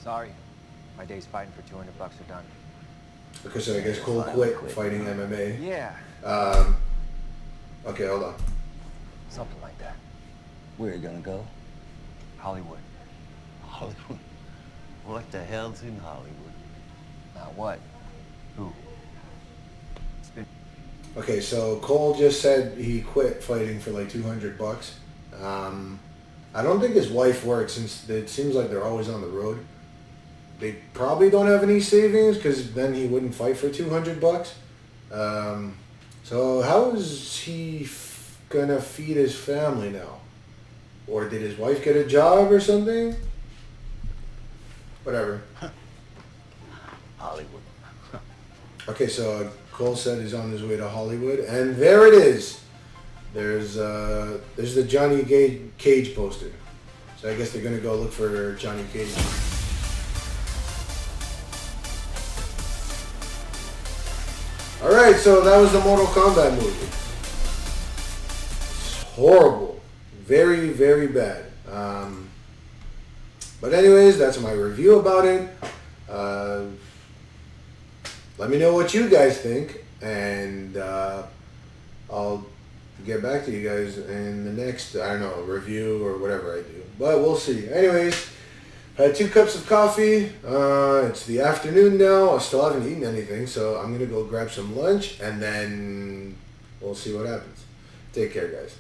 Sorry, my days fighting for $200 are done. Okay, so I guess Cole quit fighting MMA. Yeah. Okay, hold on. Something like that. Where are you gonna go? Hollywood. Hollywood? What the hell's in Hollywood? Now what? Who? Okay, so Cole just said he quit fighting for like $200. I don't think his wife works since it seems like they're always on the road. They probably don't have any savings because then he wouldn't fight for $200. So how is he gonna feed his family now? Or did his wife get a job or something? Whatever. Hollywood. Okay, so Cole said he's on his way to Hollywood, and there it is. There's the Johnny Cage poster. So I guess they're gonna go look for Johnny Cage. All right, so that was the Mortal Kombat movie. It's horrible, very, very bad. But anyways, that's my review about it. Let me know what you guys think, and I'll get back to you guys in the next, I don't know, review or whatever I do. But we'll see. Anyways, had 2 cups of coffee. It's the afternoon now. I still haven't eaten anything, so I'm going to go grab some lunch, and then we'll see what happens. Take care, guys.